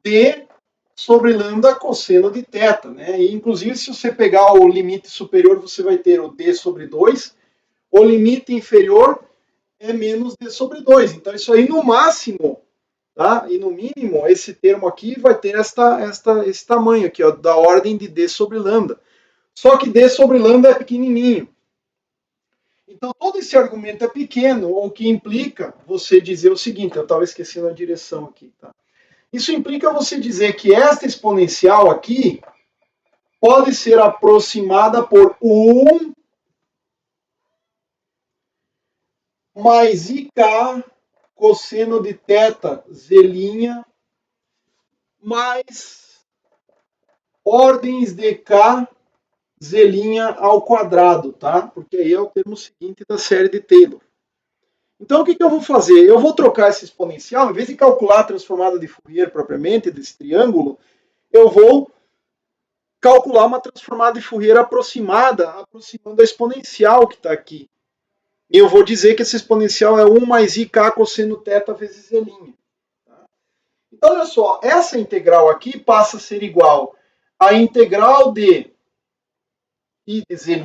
d sobre lambda cosseno de θ, né? E, inclusive, se você pegar o limite superior, você vai ter o d sobre 2. O limite inferior é menos d sobre 2. Então, isso aí, no máximo, tá? E no mínimo, esse termo aqui vai ter esse tamanho aqui, ó, da ordem de d sobre lambda. Só que d sobre lambda é pequenininho. Então, todo esse argumento é pequeno, o que implica você dizer o seguinte, eu estava esquecendo a direção aqui, tá? Isso implica você dizer que esta exponencial aqui pode ser aproximada por 1 mais ik cosseno de θ z' mais ordens de k z' ao quadrado, tá? Porque aí é o termo seguinte da série de Taylor. Então, o que eu vou fazer? Eu vou trocar esse exponencial, em vez de calcular a transformada de Fourier propriamente desse triângulo, eu vou calcular uma transformada de Fourier aproximando a exponencial que está aqui. E eu vou dizer que esse exponencial é 1 mais ik cosseno θ vezes z'. Então, olha só, essa integral aqui passa a ser igual à integral de I de z',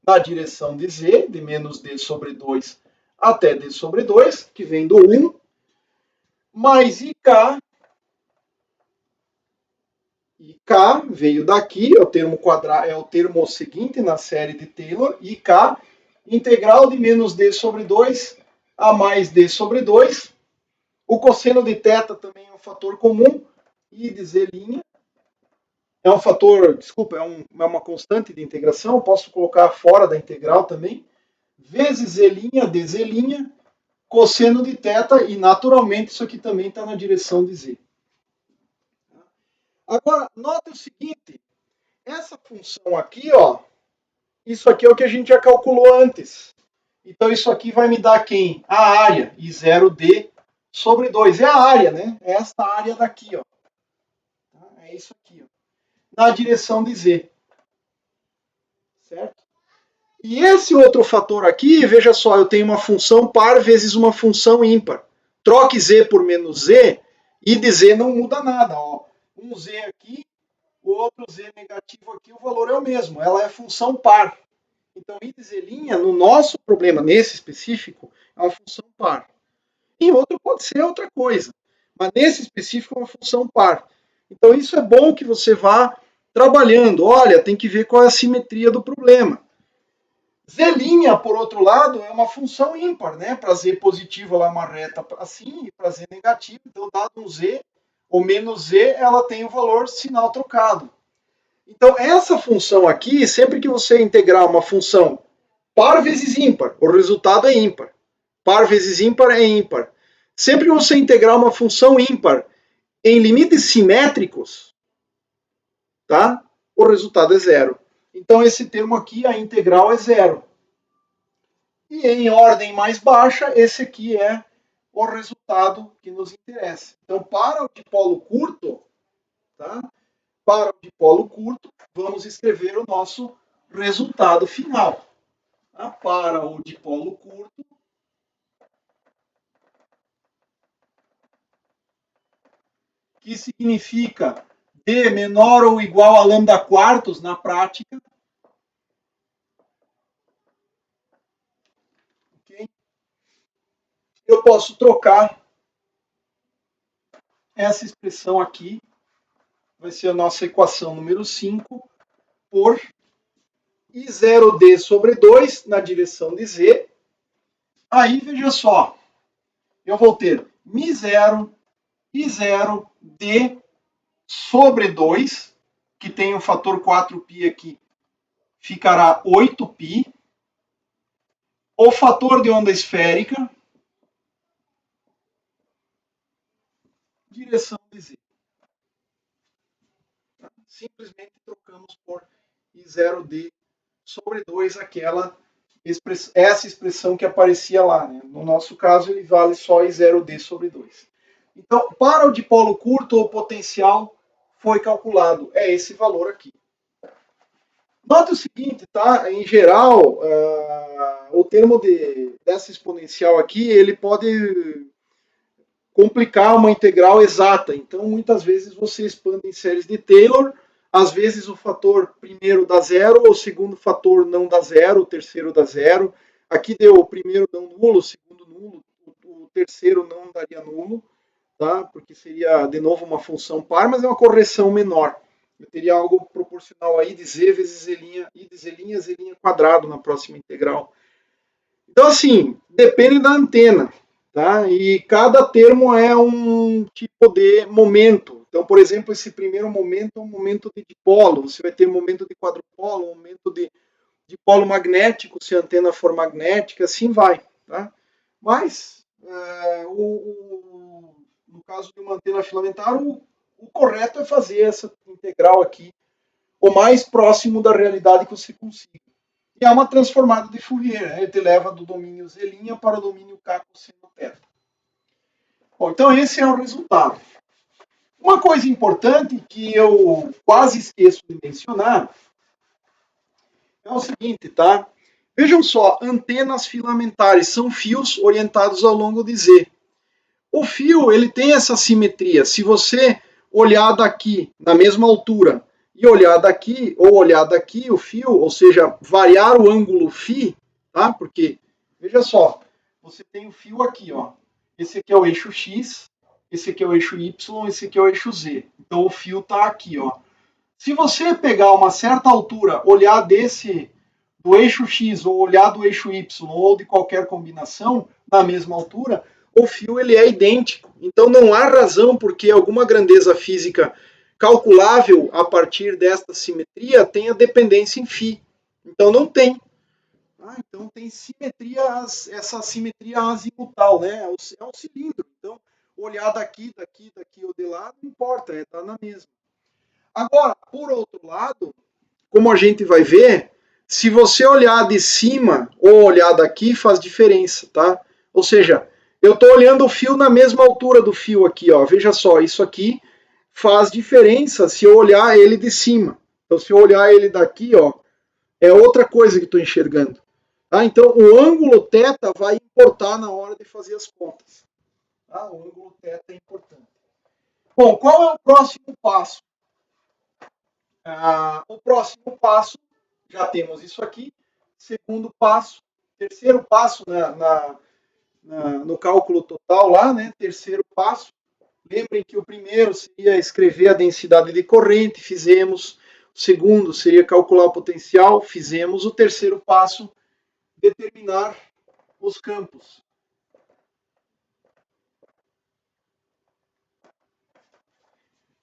na direção de z, de menos d sobre 2 até d sobre 2, que vem do 1, mais ik veio daqui, é o termo quadrado, é o termo seguinte na série de Taylor, ik, integral de menos d sobre 2 a mais d sobre 2. O cosseno de θ também é um fator comum, I de z' é um fator, desculpa, é uma constante de integração, eu posso colocar fora da integral também, vezes z', d', cosseno de θ, e naturalmente isso aqui também está na direção de z. Agora, note o seguinte, essa função aqui, ó, isso aqui é o que a gente já calculou antes. Então isso aqui vai me dar quem? A área, I0D sobre 2. É a área, né? É esta área daqui, ó. É isso aqui, ó. Na direção de Z. Certo? E esse outro fator aqui, veja só, eu tenho uma função par vezes uma função ímpar. Troque Z por menos Z, I de Z não muda nada, ó. Um Z aqui, o outro Z negativo aqui, o valor é o mesmo. Ela é função par. Então, I de Z', no nosso problema, nesse específico, é uma função par. Em outro pode ser outra coisa. Mas nesse específico é uma função par. Então, isso é bom que você vá trabalhando. Olha, tem que ver qual é a simetria do problema. Z', por outro lado, é uma função ímpar, né? Para Z positivo, ela é uma reta assim, e para Z negativo, então, dado um Z, ou menos Z, ela tem o valor sinal trocado. Então, essa função aqui, sempre que você integrar uma função par vezes ímpar, o resultado é ímpar. Par vezes ímpar é ímpar. Sempre que você integrar uma função ímpar em limites simétricos, tá? O resultado é zero. Então, esse termo aqui, a integral é zero. E em ordem mais baixa, esse aqui é o resultado que nos interessa. Então, para o dipolo curto, tá? Para o dipolo curto, vamos escrever o nosso resultado final. Tá? Para o dipolo curto, que significa D menor ou igual a lambda quartos na prática. Okay? Eu posso trocar essa expressão aqui, vai ser a nossa equação número 5, por I0D sobre 2 na direção de Z. Aí, veja só, eu vou ter μ0, I0D sobre 2, que tem o fator 4π aqui, ficará 8π. O fator de onda esférica, direção de Z. Simplesmente trocamos por I0D sobre 2, essa expressão que aparecia lá. Né? No nosso caso, ele vale só I0D sobre 2. Então, para o dipolo curto, o potencial foi calculado. É esse valor aqui. Note o seguinte, tá? Em geral, o termo dessa exponencial aqui, ele pode complicar uma integral exata. Então, muitas vezes você expande em séries de Taylor, às vezes o fator primeiro dá zero, o segundo fator não dá zero, o terceiro dá zero. Aqui deu o primeiro não nulo, o segundo nulo, o terceiro não daria nulo, tá? Porque seria, de novo, uma função par, mas é uma correção menor. Eu teria algo proporcional a I de Z vezes Z', I de Z' quadrado na próxima integral. Então, assim, depende da antena. Tá? E cada termo é um tipo de momento. Então, por exemplo, esse primeiro momento é um momento de dipolo. Você vai ter momento de quadrupolo, momento de de polo magnético, se a antena for magnética, assim vai. Tá? Mas, no caso de uma antena filamentar, o correto é fazer essa integral aqui, o mais próximo da realidade que você consiga. E é uma transformada de Fourier, né? Ele te leva do domínio Z' para o domínio K cosseno θ. Bom, então esse é o resultado. Uma coisa importante que eu quase esqueço de mencionar é o seguinte, tá? Vejam só, antenas filamentares são fios orientados ao longo de Z. O fio, ele tem essa simetria. Se você olhar daqui, na mesma altura, e olhar daqui, ou olhar daqui, o fio, ou seja, variar o ângulo φ, tá? Porque, veja só, você tem o fio aqui, ó. Esse aqui é o eixo X, esse aqui é o eixo Y, esse aqui é o eixo Z. Então, o fio está aqui, ó. Se você pegar uma certa altura, olhar do eixo X, ou olhar do eixo Y, ou de qualquer combinação, na mesma altura, o fio ele é idêntico. Então não há razão porque alguma grandeza física calculável a partir desta simetria tenha dependência em φ. Então não tem. Então tem simetria, essa simetria azimutal, né? É um cilindro. Então olhar daqui ou de lá não importa, está na mesma. Agora, por outro lado, como a gente vai ver, se você olhar de cima ou olhar daqui, faz diferença, tá? Ou seja, eu estou olhando o fio na mesma altura do fio aqui, ó. Veja só, isso aqui faz diferença se eu olhar ele de cima. Então, se eu olhar ele daqui, ó, é outra coisa que estou enxergando. Tá? Então, o ângulo θ vai importar na hora de fazer as contas. Tá? O ângulo θ é importante. Bom, qual é o próximo passo? O próximo passo, já temos isso aqui. Segundo passo, terceiro passo no cálculo total lá, né? Terceiro passo. Lembrem que o primeiro seria escrever a densidade de corrente, fizemos. O segundo seria calcular o potencial, fizemos. O terceiro passo, determinar os campos.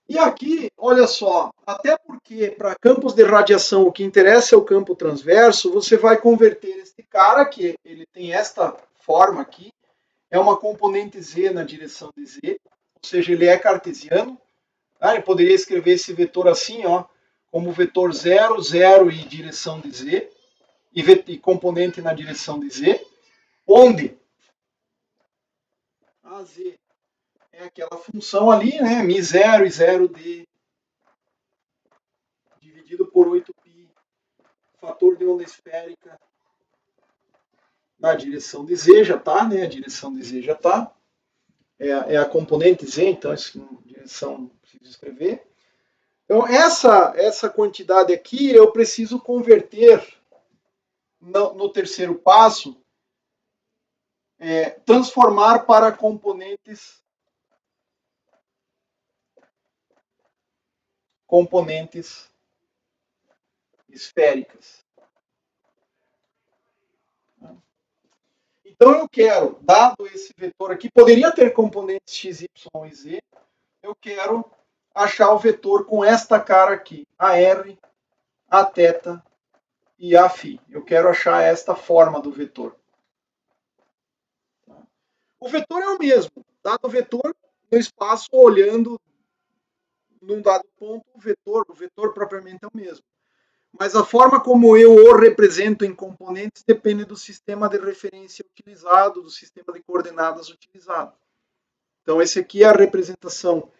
E aqui, olha só, até porque para campos de radiação o que interessa é o campo transverso, você vai converter este cara, que ele tem esta forma aqui, é uma componente Z na direção de Z, ou seja, ele é cartesiano. Ele poderia escrever esse vetor assim, ó, como vetor 0, 0 e direção de Z, e componente na direção de Z, onde a Z é aquela função ali, né, μ0 e 0D, dividido por 8π, fator de onda esférica na direção de Z já está, né? A direção de Z já está. É a componente Z, então essa direção preciso escrever. Então essa quantidade aqui eu preciso converter no terceiro passo, transformar para componentes esféricas. Então eu quero, dado esse vetor aqui, poderia ter componentes x, y e z, eu quero achar o vetor com esta cara aqui, a r, a θ e a φ. Eu quero achar esta forma do vetor. O vetor é o mesmo, dado o vetor no espaço, olhando num dado ponto, o vetor propriamente é o mesmo. Mas a forma como eu o represento em componentes depende do sistema de referência utilizado, do sistema de coordenadas utilizado. Então, esse aqui é a representação.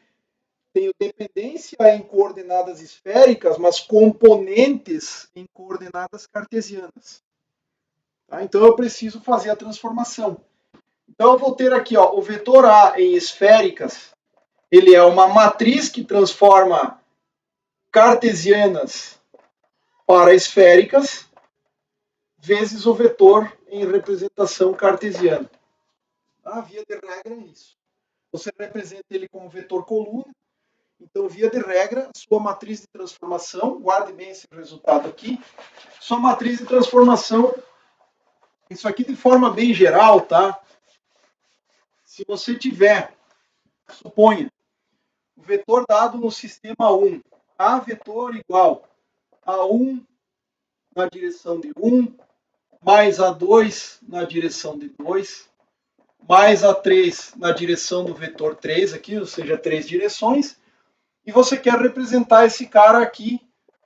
Tenho dependência em coordenadas esféricas, mas componentes em coordenadas cartesianas. Tá? Então, eu preciso fazer a transformação. Então, eu vou ter aqui, ó, o vetor A em esféricas. Ele é uma matriz que transforma cartesianas para esféricas, vezes o vetor em representação cartesiana. A via de regra é isso. Você representa ele como vetor coluna. Então, via de regra, sua matriz de transformação, guarde bem esse resultado aqui, sua matriz de transformação, isso aqui de forma bem geral, tá? Se você tiver, suponha, o vetor dado no sistema 1, A vetor igual a 1 na direção de 1, mais A2 na direção de 2, mais A3 na direção do vetor 3 aqui, ou seja, 3 direções, e você quer representar esse cara aqui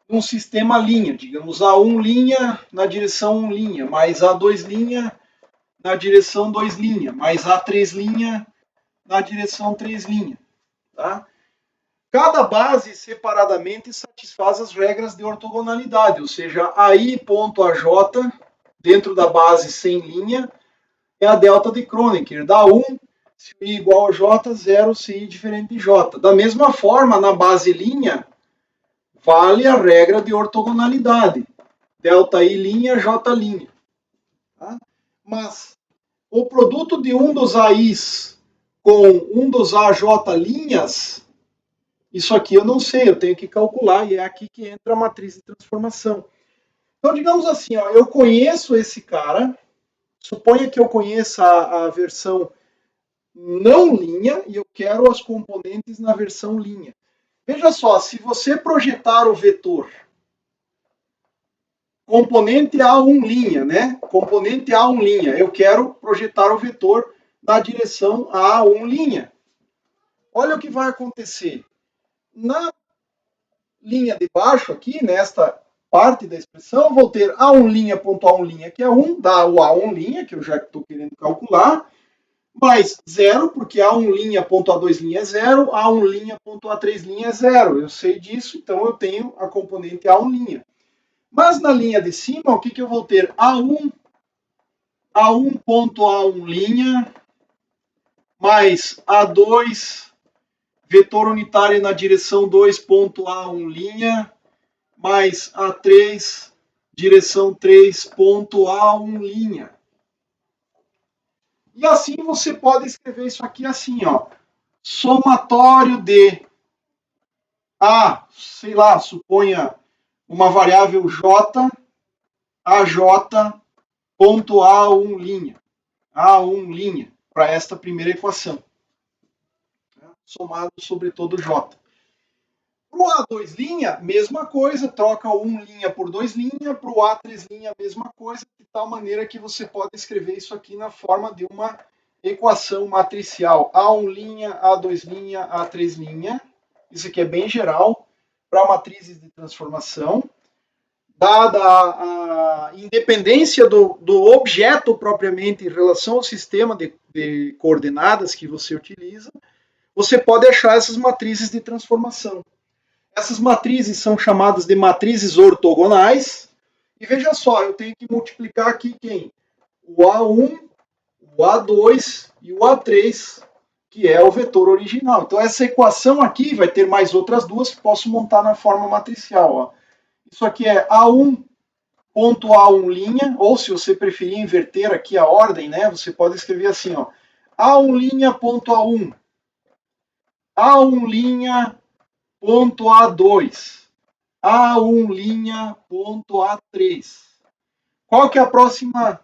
num sistema linha, digamos A1 linha na direção 1 linha, mais A2 linha na direção 2 linha, mais A3 linha na direção 3 linha. Tá? Cada base separadamente satisfaz as regras de ortogonalidade, ou seja, AI.AJ dentro da base sem linha é a delta de Kronecker. Dá 1, se I igual a J, 0 se I diferente de J. Da mesma forma, na base linha, vale a regra de ortogonalidade. Delta I linha, J linha. Tá? Mas o produto de um dos AIs com um dos AJ linhas, isso aqui eu não sei, eu tenho que calcular, e é aqui que entra a matriz de transformação. Então, digamos assim, ó, eu conheço esse cara, suponha que eu conheça a versão não linha e eu quero as componentes na versão linha. Veja só, se você projetar o vetor componente A1 linha, né? Componente A1 linha, eu quero projetar o vetor na direção A1 linha. Olha o que vai acontecer. Na linha de baixo aqui, nesta parte da expressão, eu vou ter A1 linha ponto A1 linha, que é 1, dá o A1 linha, que eu já estou querendo calcular, mais 0, porque A1 linha ponto A2 linha é 0, A1 linha ponto A3 linha é 0. Eu sei disso, então eu tenho a componente A1 linha. Mas na linha de cima, o que, que eu vou ter? A1 ponto A1 linha, mais A2 vetor unitário na direção 2.A1 linha, mais A3, direção 3.A1 linha. E assim você pode escrever isso aqui assim, ó. Somatório de A, sei lá, suponha uma variável J, AJ, ponto A1 linha. A1 linha, para esta primeira equação. Somado sobre todo J. Para o A2 linha, mesma coisa, troca o 1 linha por 2 linha, para o A3 linha, mesma coisa, de tal maneira que você pode escrever isso aqui na forma de uma equação matricial. A1 linha, A2 linha, A3 linha. Isso aqui é bem geral para matrizes de transformação. Dada a independência do objeto propriamente em relação ao sistema de coordenadas que você utiliza, você pode achar essas matrizes de transformação. Essas matrizes são chamadas de matrizes ortogonais. E veja só, eu tenho que multiplicar aqui quem? O A1, o A2 e o A3, que é o vetor original. Então essa equação aqui vai ter mais outras duas que posso montar na forma matricial. Ó. Isso aqui é A1 ponto A1 linha, ou se você preferir inverter aqui a ordem, né, você pode escrever assim, ó, A1 linha ponto A1, A1 linha ponto A2, A1 linha ponto A3. Qual que é a próxima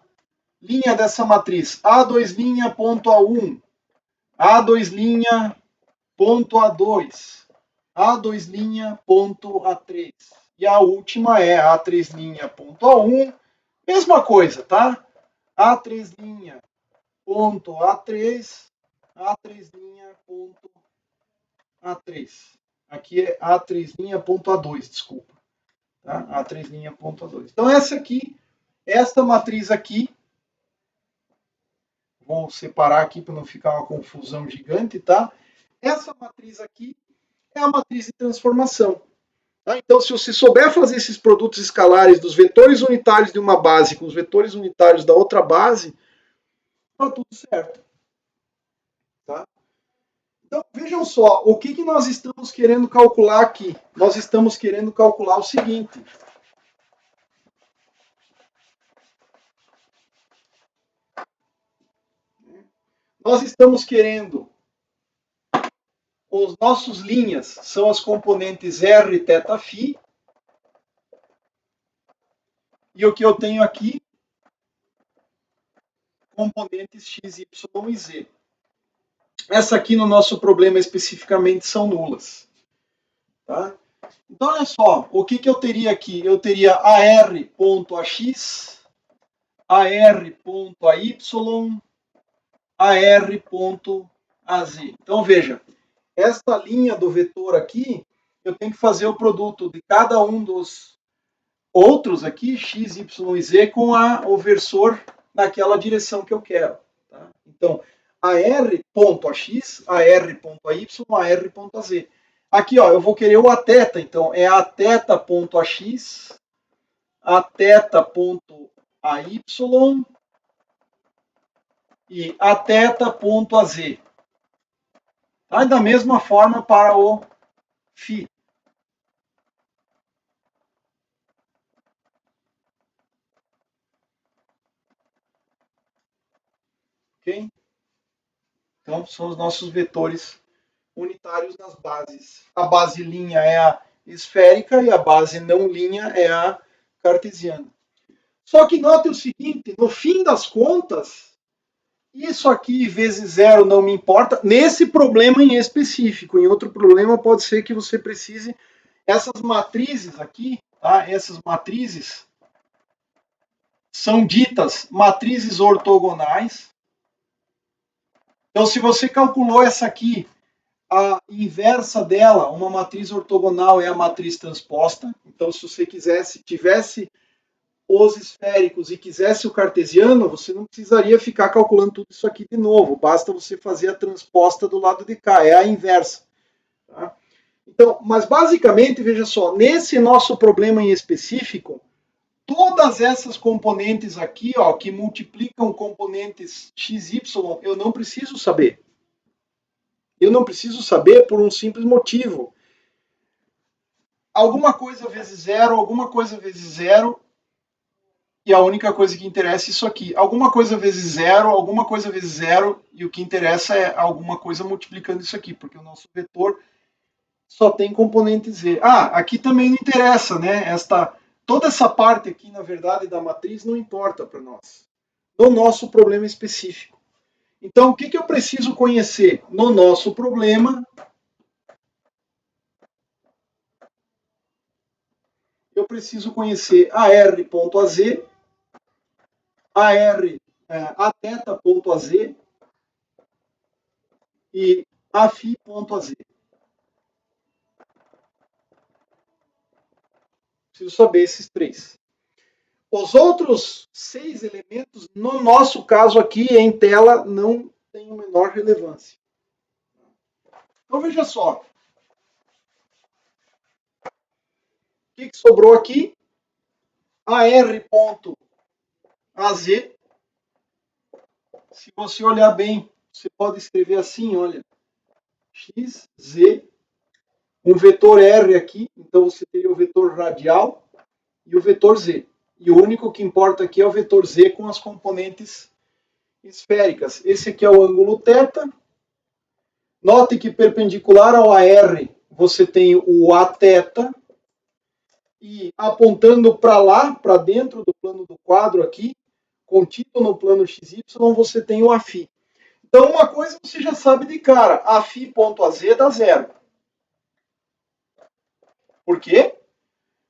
linha dessa matriz? A2 linha ponto A1, A2 linha ponto A2, A2 linha ponto A3. E a última é A3 linha ponto A1, mesma coisa, tá? A3 linha ponto A3, A3 linha ponto A3. Aqui é A3 linha ponto A2, desculpa. Tá? A3 linha ponto A2. Então essa aqui, esta matriz aqui, vou separar aqui para não ficar uma confusão gigante, tá? Essa matriz aqui é a matriz de transformação. Tá? Então, se você souber fazer esses produtos escalares dos vetores unitários de uma base com os vetores unitários da outra base, está tudo certo. Tá? Então, vejam só, o que nós estamos querendo calcular aqui? Nós estamos querendo calcular o seguinte. Nós estamos querendo, os nossos linhas são as componentes R, θ, φ. E o que eu tenho aqui? Componentes x, y e z. Essa aqui no nosso problema especificamente são nulas. Tá? Então, olha só, o que eu teria aqui? Eu teria ar.ax, ar.ay, ar.az. Então, veja, esta linha do vetor aqui, eu tenho que fazer o produto de cada um dos outros aqui, x, y e z, com o versor naquela direção que eu quero. Tá? Então, ar.ax, ar.ay, ar.az. Aqui, ó, eu vou querer o ateta, então é ateta.ax, ateta.ay e ateta.az. Tá? E da mesma forma para o φ. Ok? Então, são os nossos vetores unitários nas bases. A base linha é a esférica e a base não linha é a cartesiana. Só que note o seguinte, no fim das contas, isso aqui vezes zero não me importa, nesse problema em específico. Em outro problema pode ser que você precise, essas matrizes aqui, tá? Essas matrizes são ditas matrizes ortogonais. Então, se você calculou essa aqui, a inversa dela, uma matriz ortogonal é a matriz transposta. Então, se você tivesse os esféricos e quisesse o cartesiano, você não precisaria ficar calculando tudo isso aqui de novo. Basta você fazer a transposta do lado de cá, é a inversa. Tá? Então, mas basicamente, veja só, nesse nosso problema em específico, todas essas componentes aqui, ó, que multiplicam componentes x, y, eu não preciso saber. Eu não preciso saber por um simples motivo. Alguma coisa vezes zero, alguma coisa vezes zero, e a única coisa que interessa é isso aqui. Alguma coisa vezes zero, alguma coisa vezes zero, e o que interessa é alguma coisa multiplicando isso aqui, porque o nosso vetor só tem componente z. Ah, aqui também não interessa, né? Toda essa parte aqui, na verdade, da matriz não importa para nós. No nosso problema específico. Então, o que eu preciso conhecer no nosso problema? Eu preciso conhecer ar.az, ateta.az e afi.az. Preciso saber esses três. Os outros 6 elementos, no nosso caso aqui, em tela, não tem a menor relevância. Então, veja só. O que sobrou aqui? ar.az. Se você olhar bem, você pode escrever assim, olha. X, Z, um vetor R aqui, então você teria o vetor radial e o vetor Z. E o único que importa aqui é o vetor Z com as componentes esféricas. Esse aqui é o ângulo θ. Note que perpendicular ao AR você tem o Aθ e apontando para lá, para dentro do plano do quadro aqui, contido no plano XY, você tem o Aφ. Então, uma coisa você já sabe de cara, Aφ.az dá zero. Por quê?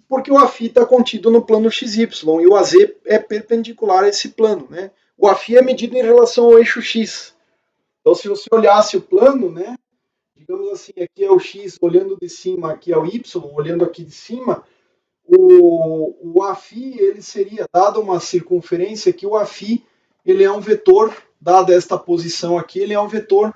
Porque o Aφ está contido no plano XY e o AZ é perpendicular a esse plano. Né? O Aφ é medido em relação ao eixo X. Então, se você olhasse o plano, né, digamos assim, aqui é o X olhando de cima, aqui é o Y olhando aqui de cima, o Aφ ele seria, dado uma circunferência, que o Aφ ele é um vetor, dada esta posição aqui, ele é um vetor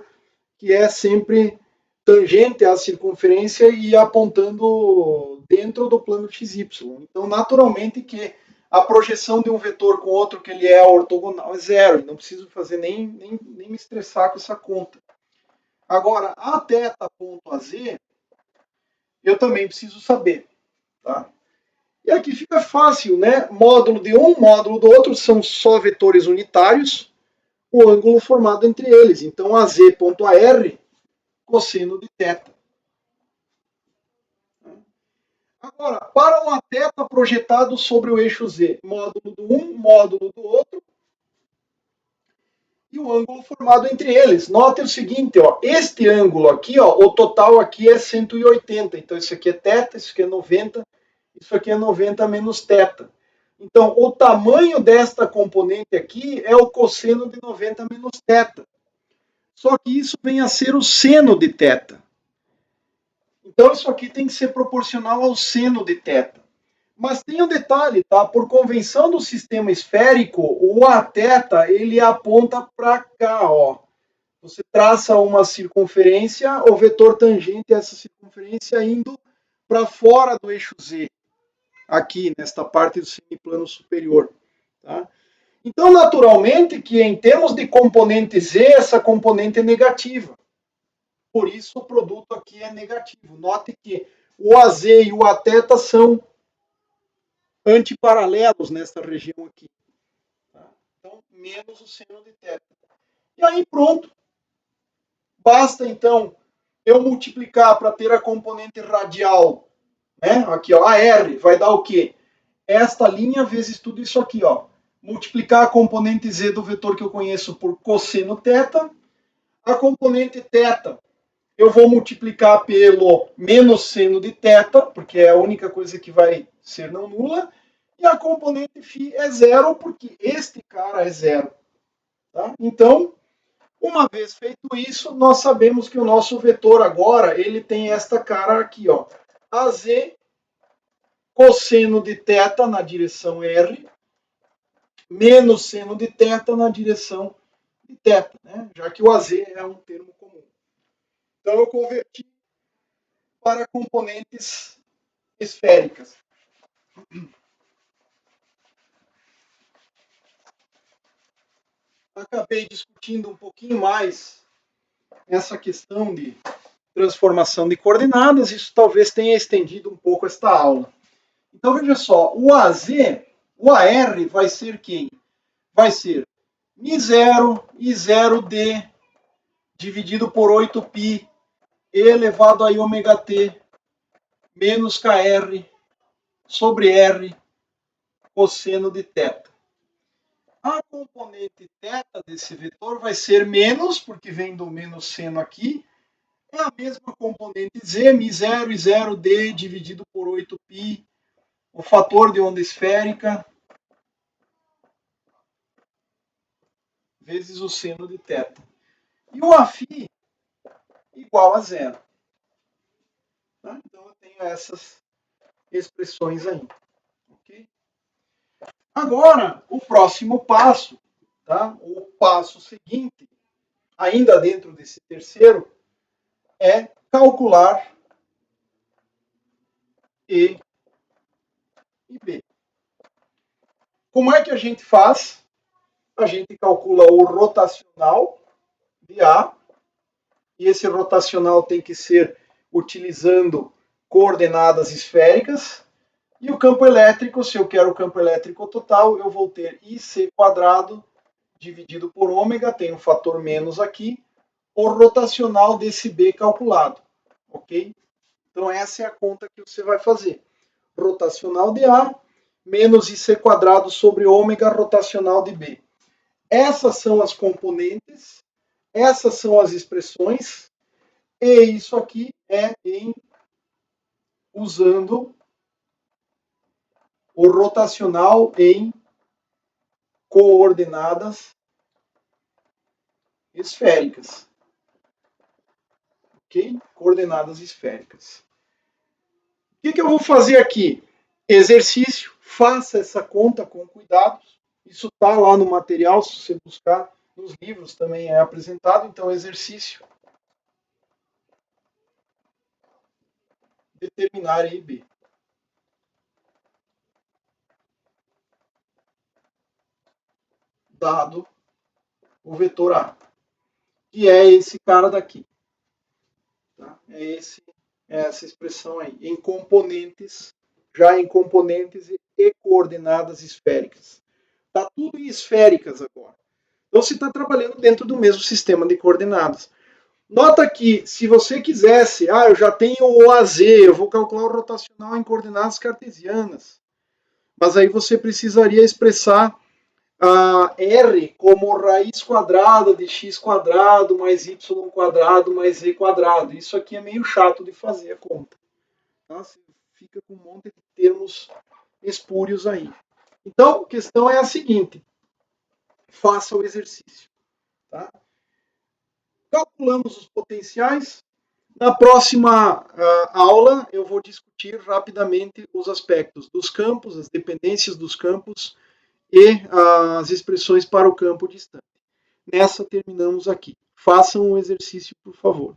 que é sempre tangente à circunferência e apontando dentro do plano XY. Então, naturalmente que a projeção de um vetor com outro que ele é ortogonal é zero. Não preciso fazer nem me estressar com essa conta. Agora, a θ.az eu também preciso saber. Tá? E aqui fica fácil, né? Módulo de um, módulo do outro são só vetores unitários, o ângulo formado entre eles. Então, az.ar, cosseno de θ. Agora, para um θ projetado sobre o eixo z, módulo do um, módulo do outro. E o ângulo formado entre eles. Note o seguinte, ó, este ângulo aqui, ó, o total aqui é 180. Então isso aqui é θ, isso aqui é 90, isso aqui é 90 menos θ. Então o tamanho desta componente aqui é o cosseno de 90 menos θ. Só que isso vem a ser o seno de θ. Então isso aqui tem que ser proporcional ao seno de θ. Mas tem um detalhe, tá? Por convenção do sistema esférico, o Aθ ele aponta para cá, ó. Você traça uma circunferência, o vetor tangente a essa circunferência indo para fora do eixo Z, aqui nesta parte do semiplano superior, tá? Então, naturalmente, que em termos de componente Z, essa componente é negativa. Por isso o produto aqui é negativo. Note que o AZ e o Aθ são antiparalelos nesta região aqui. Tá? Então, menos o seno de θ. E aí, pronto. Basta, então, eu multiplicar para ter a componente radial. Né? Aqui, ó, AR vai dar o quê? Esta linha vezes tudo isso aqui. Ó. Multiplicar a componente Z do vetor que eu conheço por cosseno θ. A componente θ eu vou multiplicar pelo menos seno de θ, porque é a única coisa que vai ser não nula. E a componente φ é zero, porque este cara é zero. Tá? Então, uma vez feito isso, nós sabemos que o nosso vetor agora ele tem esta cara aqui, ó, AZ cosseno de θ na direção R, menos seno de θ na direção de θ, né? Já que o AZ é um termo comum. Então, eu converti para componentes esféricas. Acabei discutindo um pouquinho mais essa questão de transformação de coordenadas, isso talvez tenha estendido um pouco esta aula. Então veja só, o AZ, o AR vai ser quem? Vai ser μ0 e 0D dividido por 8π e elevado a ωt menos KR sobre R cosseno de θ. A componente θ desse vetor vai ser menos, porque vem do menos seno aqui, é a mesma componente Z, μ0 e 0D dividido por 8π, o fator de onda esférica, vezes o seno de θ. E o Aφ igual a zero. Tá? Então eu tenho essas expressões aí. Okay? Agora, o próximo passo, tá? O passo seguinte, ainda dentro desse terceiro, é calcular E e B. Como é que a gente faz? A gente calcula o rotacional de A, e esse rotacional tem que ser utilizando coordenadas esféricas, e o campo elétrico, se eu quero o campo elétrico total, eu vou ter IC quadrado dividido por ômega, tem um fator menos aqui, o rotacional desse B calculado, ok? Então essa é a conta que você vai fazer. Rotacional de A menos IC quadrado sobre ômega rotacional de B. Essas são as componentes, essas são as expressões, e isso aqui é usando o rotacional em coordenadas esféricas. Ok? Coordenadas esféricas. O que eu vou fazer aqui? Exercício, faça essa conta com cuidado. Isso está lá no material, se você buscar nos livros também é apresentado. Então, exercício. Determinar E e B. Dado o vetor A, que é esse cara daqui. Tá? É essa expressão aí, em componentes, já em componentes e coordenadas esféricas. Está tudo em esféricas agora. Então, você está trabalhando dentro do mesmo sistema de coordenadas. Nota que, se você quisesse, eu já tenho o AZ, eu vou calcular o rotacional em coordenadas cartesianas. Mas aí você precisaria expressar R como raiz quadrada de x quadrado mais y quadrado mais z quadrado. Isso aqui é meio chato de fazer a conta. Tá? Você fica com um monte de termos espúrios aí. Então, a questão é a seguinte. Faça o exercício. Tá? Calculamos os potenciais. Na próxima aula, eu vou discutir rapidamente os aspectos dos campos, as dependências dos campos e as expressões para o campo distante. Nessa terminamos aqui. Façam o exercício, por favor.